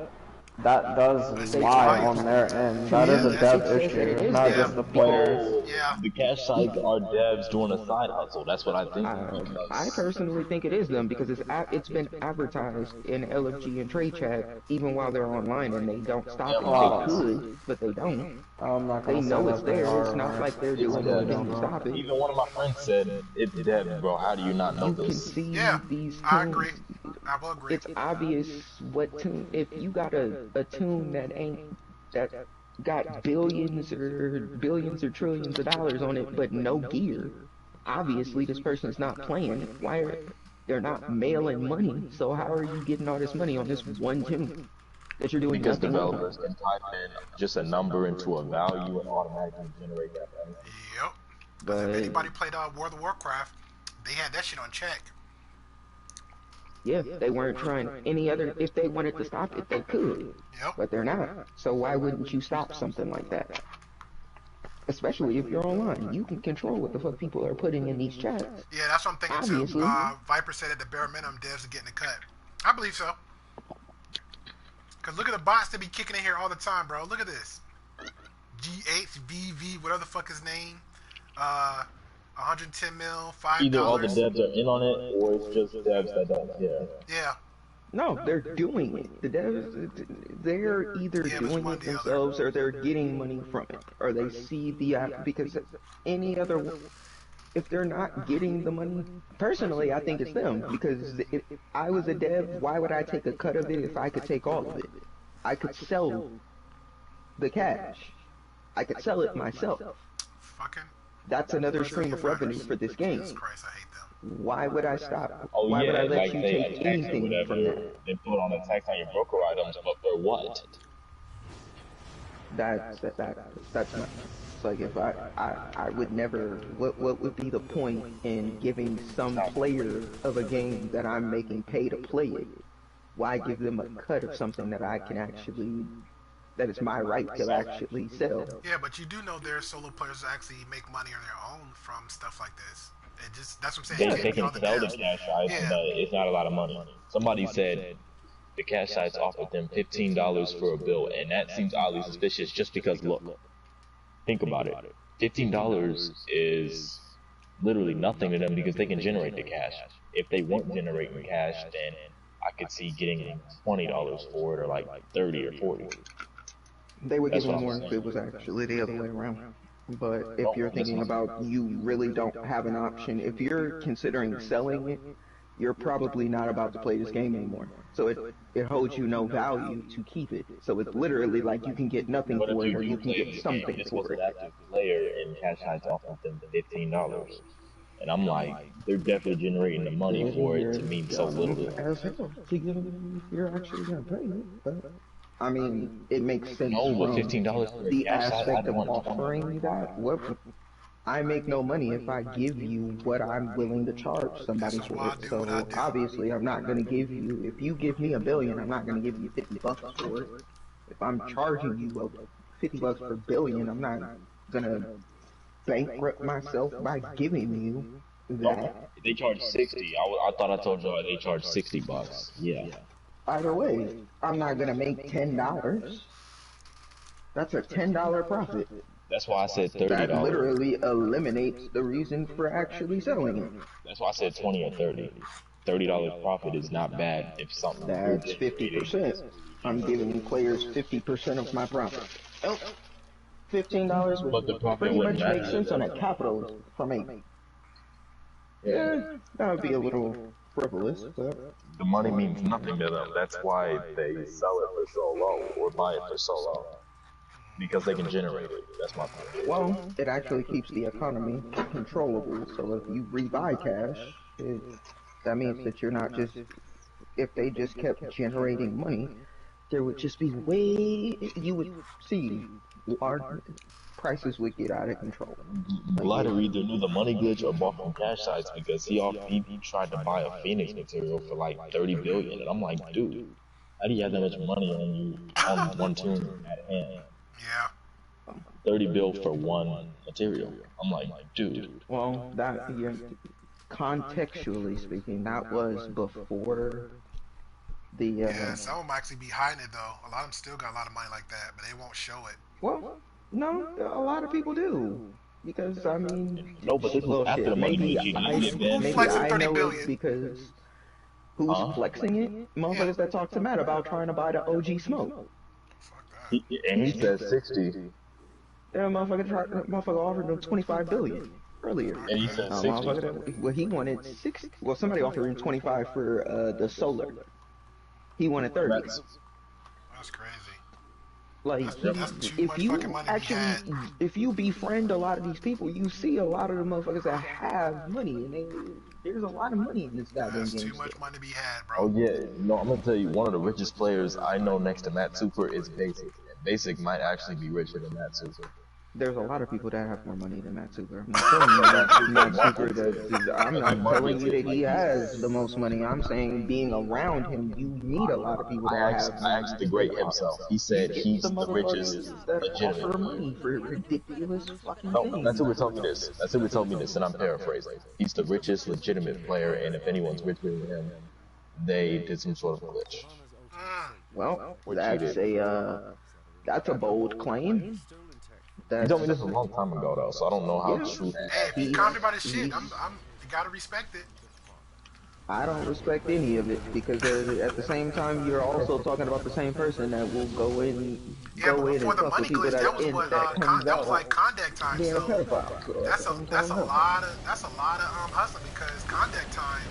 that does lie on their end. That is a dev issue, not just the players. Yeah. The cash sites are devs doing a side hustle. That's what I think. I personally think it is them because it's been advertised in LFG and Trade Chat even while they're online, and they don't stop it. They could, but they don't. I'm not They gonna know say it's that they there. are. It's not like they're doing really anything to don't stop it. Even one of my friends said, "It's devs, bro. How do you not know You can this?" see Yeah. these I tunes. agree. I will agree. It's obvious what tune. If you got a tune that got billions or trillions of dollars on it, but no gear, obviously this person's not playing. They're not mailing money? So how are you getting all this money on this one tune that you're doing Because nothing on? developers can type in just a number into a value and automatically generate that value. Yep. Because if anybody played World of Warcraft, they had that shit on check. Yeah, they weren't trying any other. If they wanted to stop it, they could, Yep. but they're not. So why wouldn't you stop something like that? Especially if you're online, you can control what the fuck people are putting in these chats. Yeah, that's what I'm thinking Obviously. too. Viper said at the bare minimum, devs are getting a cut. I believe so. Cause look at the bots that be kicking in here all the time, bro. Look at this. GHVV, whatever the fuck his name. 110 mil, $5. Either all the devs are in on it, or it's just devs that don't care. Yeah. No, they're doing it. The devs, they're either doing it themselves or they're getting money from it, or they see the app because any other. If they're not getting the money, personally, I think it's them. Because if I was a dev, why would I take a cut of it if I could take all of it? I could sell the cash. I could sell it myself. Fucking. That's another stream of revenue for this game. Jesus Christ, I hate them. Why would I stop? Oh Why yeah, would I let like you they take attack anything you, from whatever. that? They put on a tax on your broker items, but for what? That's not. It's like if I would never. What would be the point in giving some player of a game that I'm making pay to play it? Why give them a cut of something that I can actually, that it's my right to actually sell? Yeah, but you do know there are solo players that actually make money on their own from stuff like this. It just, that's what I'm saying. Yeah, It they can't be can all the sell the devs. cash sites, but it's not a lot of money. Somebody said the cash sites offered them $15 for a bill, and that seems oddly suspicious just because, look, think about it. $15 is literally nothing to them because they can generate the cash. If they weren't generating cash, then I could see getting $20 for it, or like 30 or 40. They would give That's me what more I'm if saying. it was actually the other way around. But if you're thinking about you really don't have an option, if you're considering selling it, you're probably not about to play this game anymore. So it holds you no value to keep it. So it's literally like you can get nothing But if for it you or do you can play get the something game, this was for an it. active player, and cash sites offered them $15. And I'm like, they're definitely generating the money for it to mean so little. As hell to give them if you're actually gonna play it. But I mean, it makes sense No, but from $15 for a the cash site, aspect I'd of want offering that. What I make no money if I give you what I'm willing to charge somebody This is for why I it. do what I So do. obviously, I'm not gonna give you. If you give me $1 billion, I'm not gonna give you $50 for it. If I'm charging you $50 per billion, I'm not gonna bankrupt myself by giving you that. They charge 60. I thought I told you they charge $60. Yeah. Either way, I'm not gonna make $10. That's a $10 profit. That's why I said That $30. literally eliminates the reason for actually selling it. That's why I said 20 or 30. $30 profit is not bad if something. That's 50%. I'm giving players 50% of my profit. Oh, $15 But the would profit pretty much wouldn't make matter. sense on a capital for me. Yeah, that would be a little frivolous, but The money means nothing to them. That's why they sell it for so low or buy it for so low. Because they can generate it. That's my point. well, it actually keeps the economy controllable. So if you rebuy cash, that means that you're not just. If they just kept generating money, there would just be way. You would see large prices would get out of control. Glider either knew the money glitch or bought from cash sites because he tried to buy a Phoenix material for like 30 billion, and I'm like, dude, how do you have that much money on you on one tune at hand? Yeah. 30 bill for one material. I'm like, dude. Well, that contextually speaking, that was before the. Yeah, some of them actually be hiding it though. A lot of them still got a lot of money like that, but they won't show it. Well, no, a lot of people do. Because I mean, No, but this was well, after shit, the money maybe glitch. You I, didn't get maybe flexing I 30 know billion. it because who's flexing it? Motherfuckers that talk to Matt about trying to buy the OG smoke. Fuck that. And he said 60. That motherfucker offered him 25 billion earlier. And he said 60. Well, he wanted 60. Well, somebody offered him 25 for the solar. He wanted 30. That's- That's crazy. Like, That's too if much you fucking money to be actually, had. if you befriend a lot of these people, you see a lot of the motherfuckers that have money, and there's a lot of money in this goddamn That's game. too much money to be had, Oh bro. yeah, no, I'm gonna tell you, one of the richest players I know next to Matt Super is Basic. And Basic might actually be richer than Matt Super. There's a lot of people that have more money than Matt Super. I'm not telling you that Matt Super I'm not telling you that he has the most money. I'm saying being around him, you need a lot of people that have I money. asked the great himself. He said Get he's the the richest motherfuckers that legitimate. offer money for ridiculous fucking No, things. that's who told me this. That's who told me this, and I'm paraphrasing. He's the richest legitimate player, and if anyone's richer than him, they did some sort of glitch. Well, Which he did. that's a bold claim. He told me this a long time ago, though, so I don't know how true that Hey, if he commented about his shit, you gotta respect it. I don't respect any of it because at the same time you're also talking about the same person that will go in But and before the fuck money with people glitch, that was in, what that comes that out was like contact time. being a So pedophile. So that's a lot of hustling because contact time.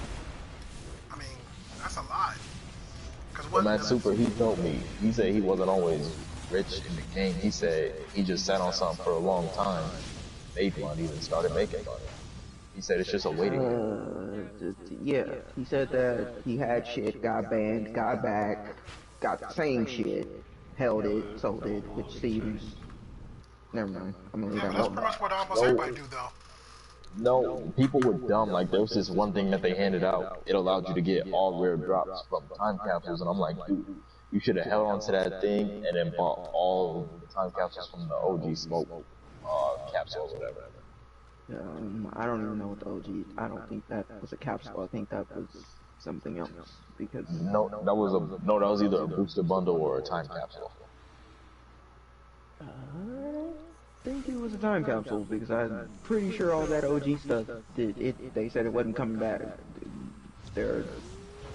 I mean, that's a lot. But Matt Super, he told me, he said he wasn't always rich in the game. He said he just sat on something for a long time, made money, and started making money. He said it's just a waiting game. Yeah, he said that he had shit, got banned, got back, got the same shit, held it, sold it, which seems... Never mind, I'm gonna leave that That's alone. pretty much what almost everybody do, though. No, people were dumb. Like, there was this one thing that they handed out. It allowed you to get all rare drops from time capsules, and I'm like, dude, you should have held on to that thing and then bought all the time capsules from the OG smoke capsule or whatever. I don't even know what the OG... I don't think that was a capsule. I think that was something else, because... No, that was either a booster bundle or a time capsule. I think it was a time capsule, because I'm pretty sure all that OG stuff, they said it wasn't coming back.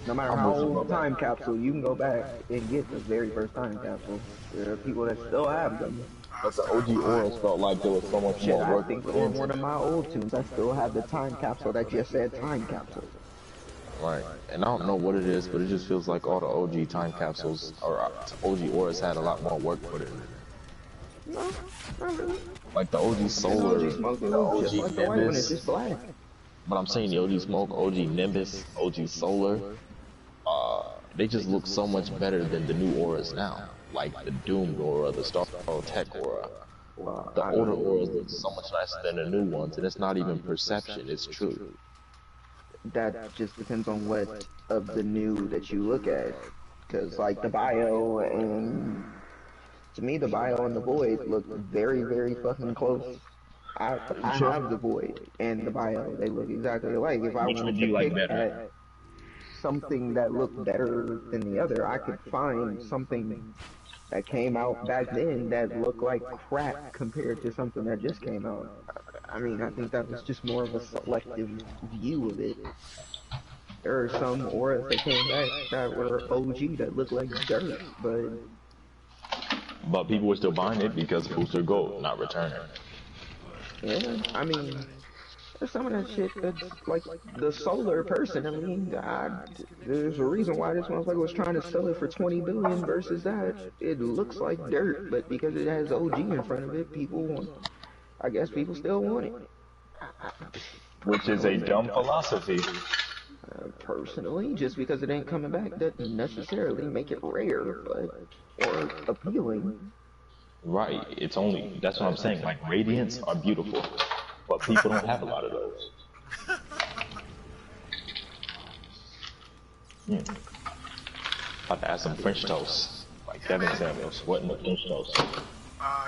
No matter how old the time capsule, you can go back and get the very first time capsule. There are people that still have them. But the OG Oros felt like there was so much more I work. think on one of my old tunes, I still have the time capsule that just said time capsule. Right, and I don't know what it is, but it just feels like all the OG time capsules, or OG Oros had a lot more work put in it. No, not really. Like the OG Solar, OG Smoke, the OG just like the white one, it's Nimbus, just black. but I'm saying the OG Smoke, OG Nimbus, OG Solar, they just look so much better than the new auras now. Like the Doomed aura, the Star Tech aura. The older auras look so much nicer than the new ones, and it's not even perception, it's true. That just depends on what of the new that you look at. Because, like, the bio and... To me, the bio and the Void look very, very fucking close. I have the Void and the bio. They look exactly alike. If I wanted to pick at something that looked better than the other, I could find something that came out back then that looked like crap compared to something that just came out. I mean, I think that was just more of a selective view of it. There are some auras that came back that were OG that looked like dirt, but people were still buying it because booster gold, not returning. Yeah, I mean, there's some of that shit that's like the solar person. I mean, there's a reason why this motherfucker was trying to sell it for 20 billion versus that. It looks like dirt, but because it has OG in front of it, people want. I guess people still want it. Which is a dumb philosophy. Personally, just because it ain't coming back doesn't necessarily make it rare, but or appealing. Right, it's only, that's what I'm saying, like Radiants are beautiful, but people don't have a lot of those. About to add some French toast, like Kevin Samuels. What in the French toast?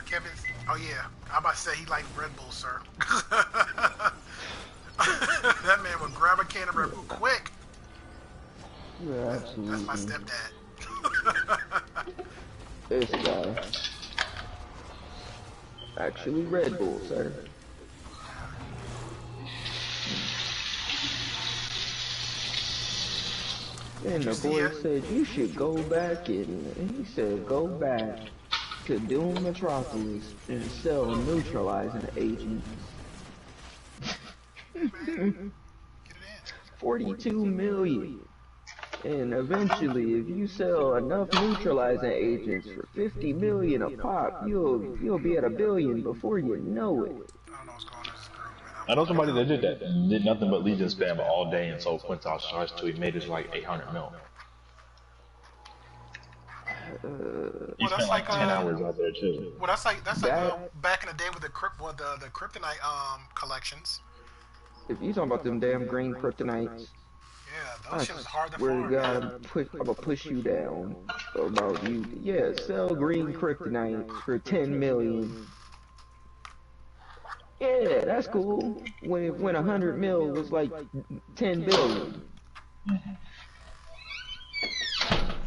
Kevin, oh yeah, I'm about to say he liked Red Bull, sir. That man would grab a can of Red Bull quick. Yeah, absolutely. That's my stepdad. This guy. Actually Red Bull, sir. And the boy said you should go back and he said go back to Doom Metropolis and sell neutralizing agents. 42 million. And eventually, if you sell enough neutralizing agents for 50 million a pop, you'll be at $1 billion before you know it. I don't know what's going on in this group, man. I know somebody that did that. Did nothing but Legion spam all day and sold Quintal shards till he made his like 800 mil. You spent that's like like 10 hours out there too. well, that's like That back in the day with the the kryptonite collections. if you talking about them damn green kryptonites, Yeah, I those shit was hard to swear to farm, God, man. I'm gonna push you down about you. Yeah, sell green kryptonites for 10 million. Yeah, that's cool. When 100 mil was like 10 billion.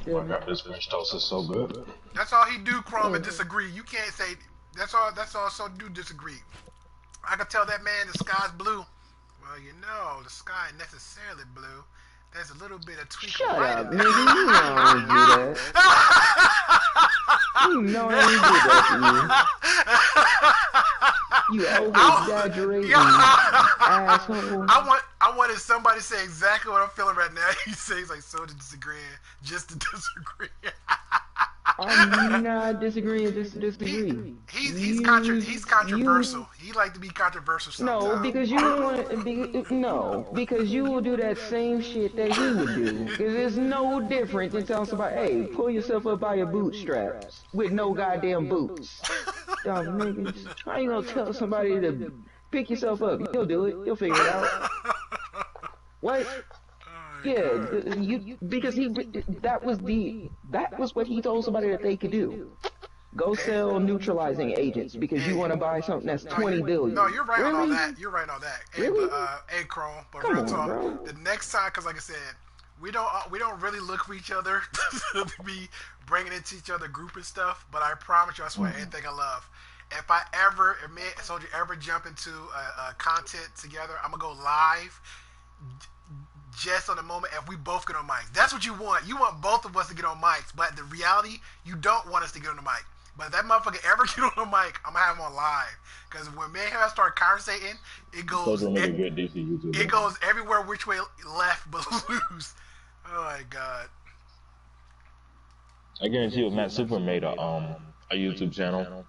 Oh my god, this French toast is so good. That's all he do, Chrome, and disagree. You can't say that's all. That's all. So do disagree. I could tell that man the sky's blue. Well, you know, the sky ain't necessarily blue. There's a little bit of twinkle Shut light up, in nigga. there. You know I ain't do that. You know I ain't do that to you. You over-exaggerating asshole. I wanted somebody to say exactly what I'm feeling right now. He says like so to disagree, just to disagree. I'm not disagreeing, just disagree. He's controversial. He like to be controversial sometimes. No, because you want no, because you will do that same shit that he would do. Because it's no different than telling somebody, hey, pull yourself up by your bootstraps with no goddamn boots. Dumb niggas. How you gonna tell somebody to pick yourself up? You'll do it. You'll figure it out. What? Yeah, because that was what he told somebody that they could do. Go sell neutralizing agents because you want to buy something that's 20 billion. No, you're right on all Really? that. You're right on that. Hey, Really? hey, Chrome, but Come real on, talk. bro. The next time, because like I said, we don't really look for each other to be bringing into each other group and stuff. But I promise you, I swear, anything I love. If me and Soldier ever jump into a content together, I'm gonna go live. Just on the moment, if we both get on mics, that's what you want. You want both of us to get on mics, but the reality, you don't want us to get on the mic. But if that motherfucker ever get on the mic, I'm gonna have him on live. Because when me and him start conversating, it goes it goes everywhere which way left but loose. Oh my god. I guarantee you, if Matt Super made a YouTube channel,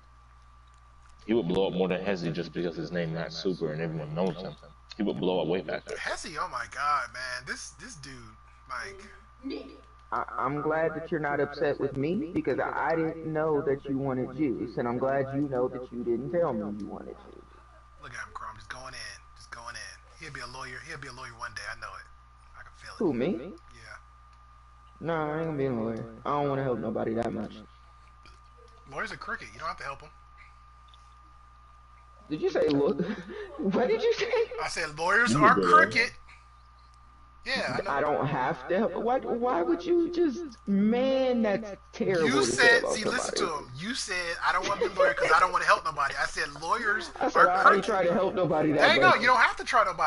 he would blow up more than Hezzy just because his name Matt Super and everyone knows him. He would blow up way faster. Hezzy, oh my god, man, this dude, like. I'm glad that you're not upset with me because I didn't know that you wanted juice, and I'm glad you know that you didn't tell me you wanted juice. Look at him, Chrome, just going in. He'll be a lawyer one day. I know it. I can feel it. Who, me? Yeah. No, I ain't gonna be a lawyer. I don't want to help nobody that much. Lawyers are crooked. You don't have to help them. Did you say look? What did you say? I said lawyers are crooked. Yeah, I don't have to help. Why would you just, man, that's terrible. You to say said, about see, somebody. listen to him. You said, I don't want to be a lawyer because I don't want to help nobody. I said lawyers I said, are I ain't crooked. try to help nobody that There you go. much. You don't have to try to help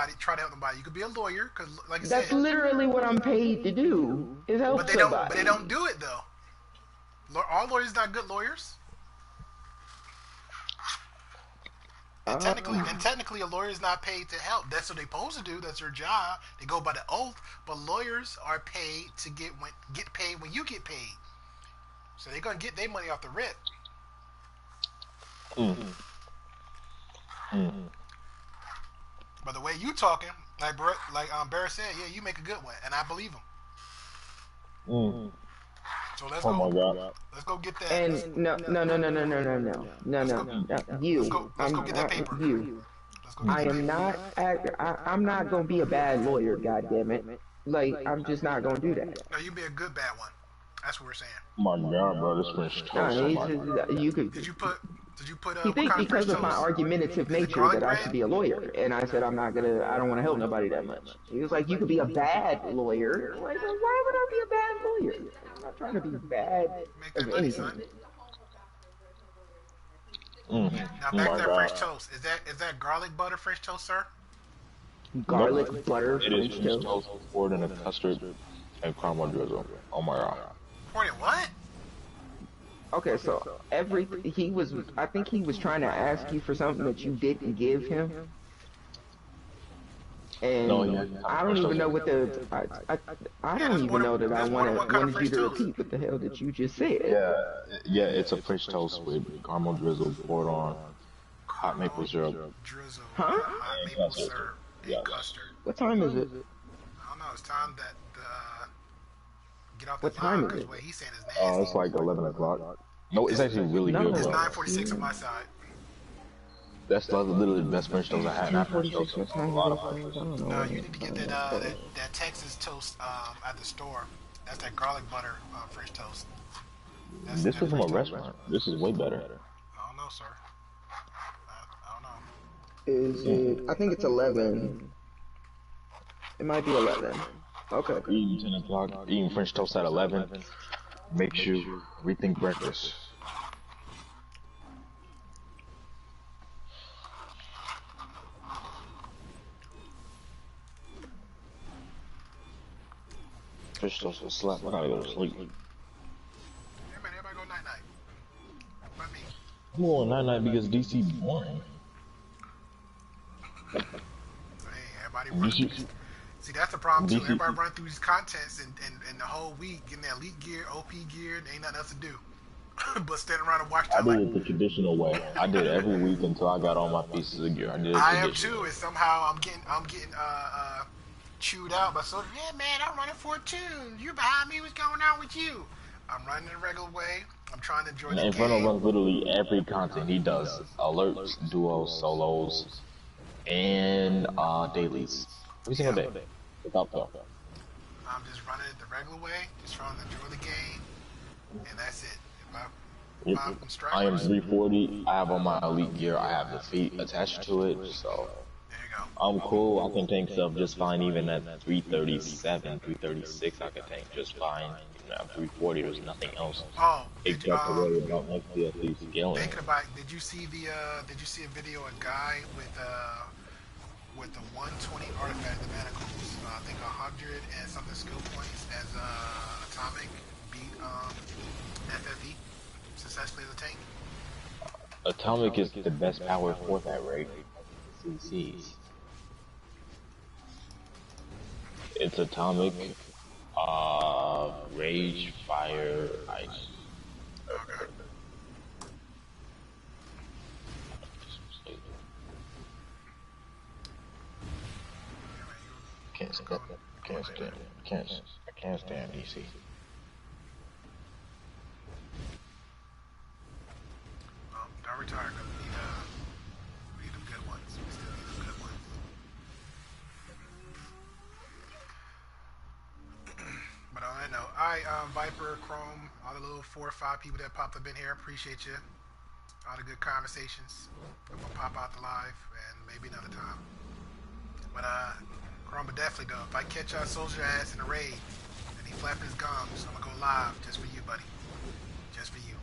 nobody. You could be a lawyer because, like I That's said. literally what I'm paid to do, is help But somebody. they don't do it though. All lawyers not good lawyers. And technically, a lawyer is not paid to help. That's what they're supposed to do. That's their job. They go by the oath. But lawyers are paid to get paid when you get paid. So they're gonna get their money off the rip. But the way you talking, like Barrett said, yeah, you make a good one, and I believe him. So let's go. Oh my god. Let's go get that. And no. You. Let's go get that paper. You. Let's go get I that am paper. not. I'm not gonna be a bad lawyer. God damn it. Like I'm just not gonna do that. No, you be a good bad one. That's what we're saying. My god, bro, this French toast. Oh my god. You could. Did you put? You What think kind because French of my toast? argumentative Is it nature garlic that I bread? should be a lawyer, and I said I don't want to help nobody that much. He was like, you could be a bad lawyer. Like, why would I be a bad lawyer? I'm not trying to be bad Make that of money, anything. son. Oh Now back my to that French god. toast. Is that garlic butter French toast, sir? Garlic butter It is French French toast. toast poured in a custard and caramel drizzle. Oh my god. Poured in what? Okay, so I think he was trying to ask you for something that you didn't give him. And No, yeah. I don't even know what I don't even know that I There's more than one kind of wanted you French to toast. repeat what the hell that you just said. Yeah, it's a French toast with caramel drizzle poured on hot maple syrup. Drizzle. Huh? Hot maple custard. syrup. Yeah. And custard. What time is it? I don't know. It's time that Get off What the time line is because it? what he's saying is nasty. It's like 11 o'clock. No, it's actually really No. good It's though. 9:46 on my side. That's literally the best French toast I had. Not French 10:46. toast. That's A not lot of ridiculous. French I toast. don't know No, what you it need to is. get that Texas toast at the store. That's that garlic butter French toast. That's This good was from a French toast. restaurant. This is way better. I don't know, sir. I don't know. Is it? I think it's 11. It might be 11. Okay. Eating 10 o'clock, eating French toast at 11 makes you rethink breakfast. French toast will slap. I gotta go to sleep. Yeah, man, everybody go night night. Not me. I'm going night because DC boring. Hey, everybody run through this. See, that's the problem too. Everybody run through these contents and the whole week getting that elite gear, OP gear, and ain't nothing else to do. But stand around and watch I that. did it the traditional way. I did it every week until I got all my pieces of gear. I did it I am traditional. too, and somehow I'm getting chewed out by soldiers. Yeah, man, I'm running 14. You behind me? What's going on with you? I'm running the regular way. I'm trying to enjoy the Inferno game. runs literally every content. He does alerts, duos, solos, and dailies. Every single day. Without fail. I'm just running it the regular way, just trying to enjoy the game, and that's it. If I'm I am stragglers, 340. I have all my elite gear. I have the feet attached to it, so there you go. I'm cool. I can tank stuff just fine. Even at 337, 336, I can tank just fine. Even at 340, there's nothing else Oh, did you, except to worry about next DLC scaling. thinking about it, did you see a video of a guy with the 120 artifact of manacles, I think 100 and something skill points as atomic beat FFE successfully as a tank. Atomic is the best power for that raid. CCs. It's atomic, rage, fire, ice. Okay. I can't stand DC. Well, don't retire because we need them good ones. We still need them good ones. But on that note, alright, Viper, Chrome, all the little 4 or 5 people that popped up in here, appreciate you. All the good conversations. I'm gonna pop out the live and maybe another time. But Chrome, but definitely though, if I catch y'all soldier ass in a raid and he flapping his gums, I'm gonna go live just for you, buddy. Just for you.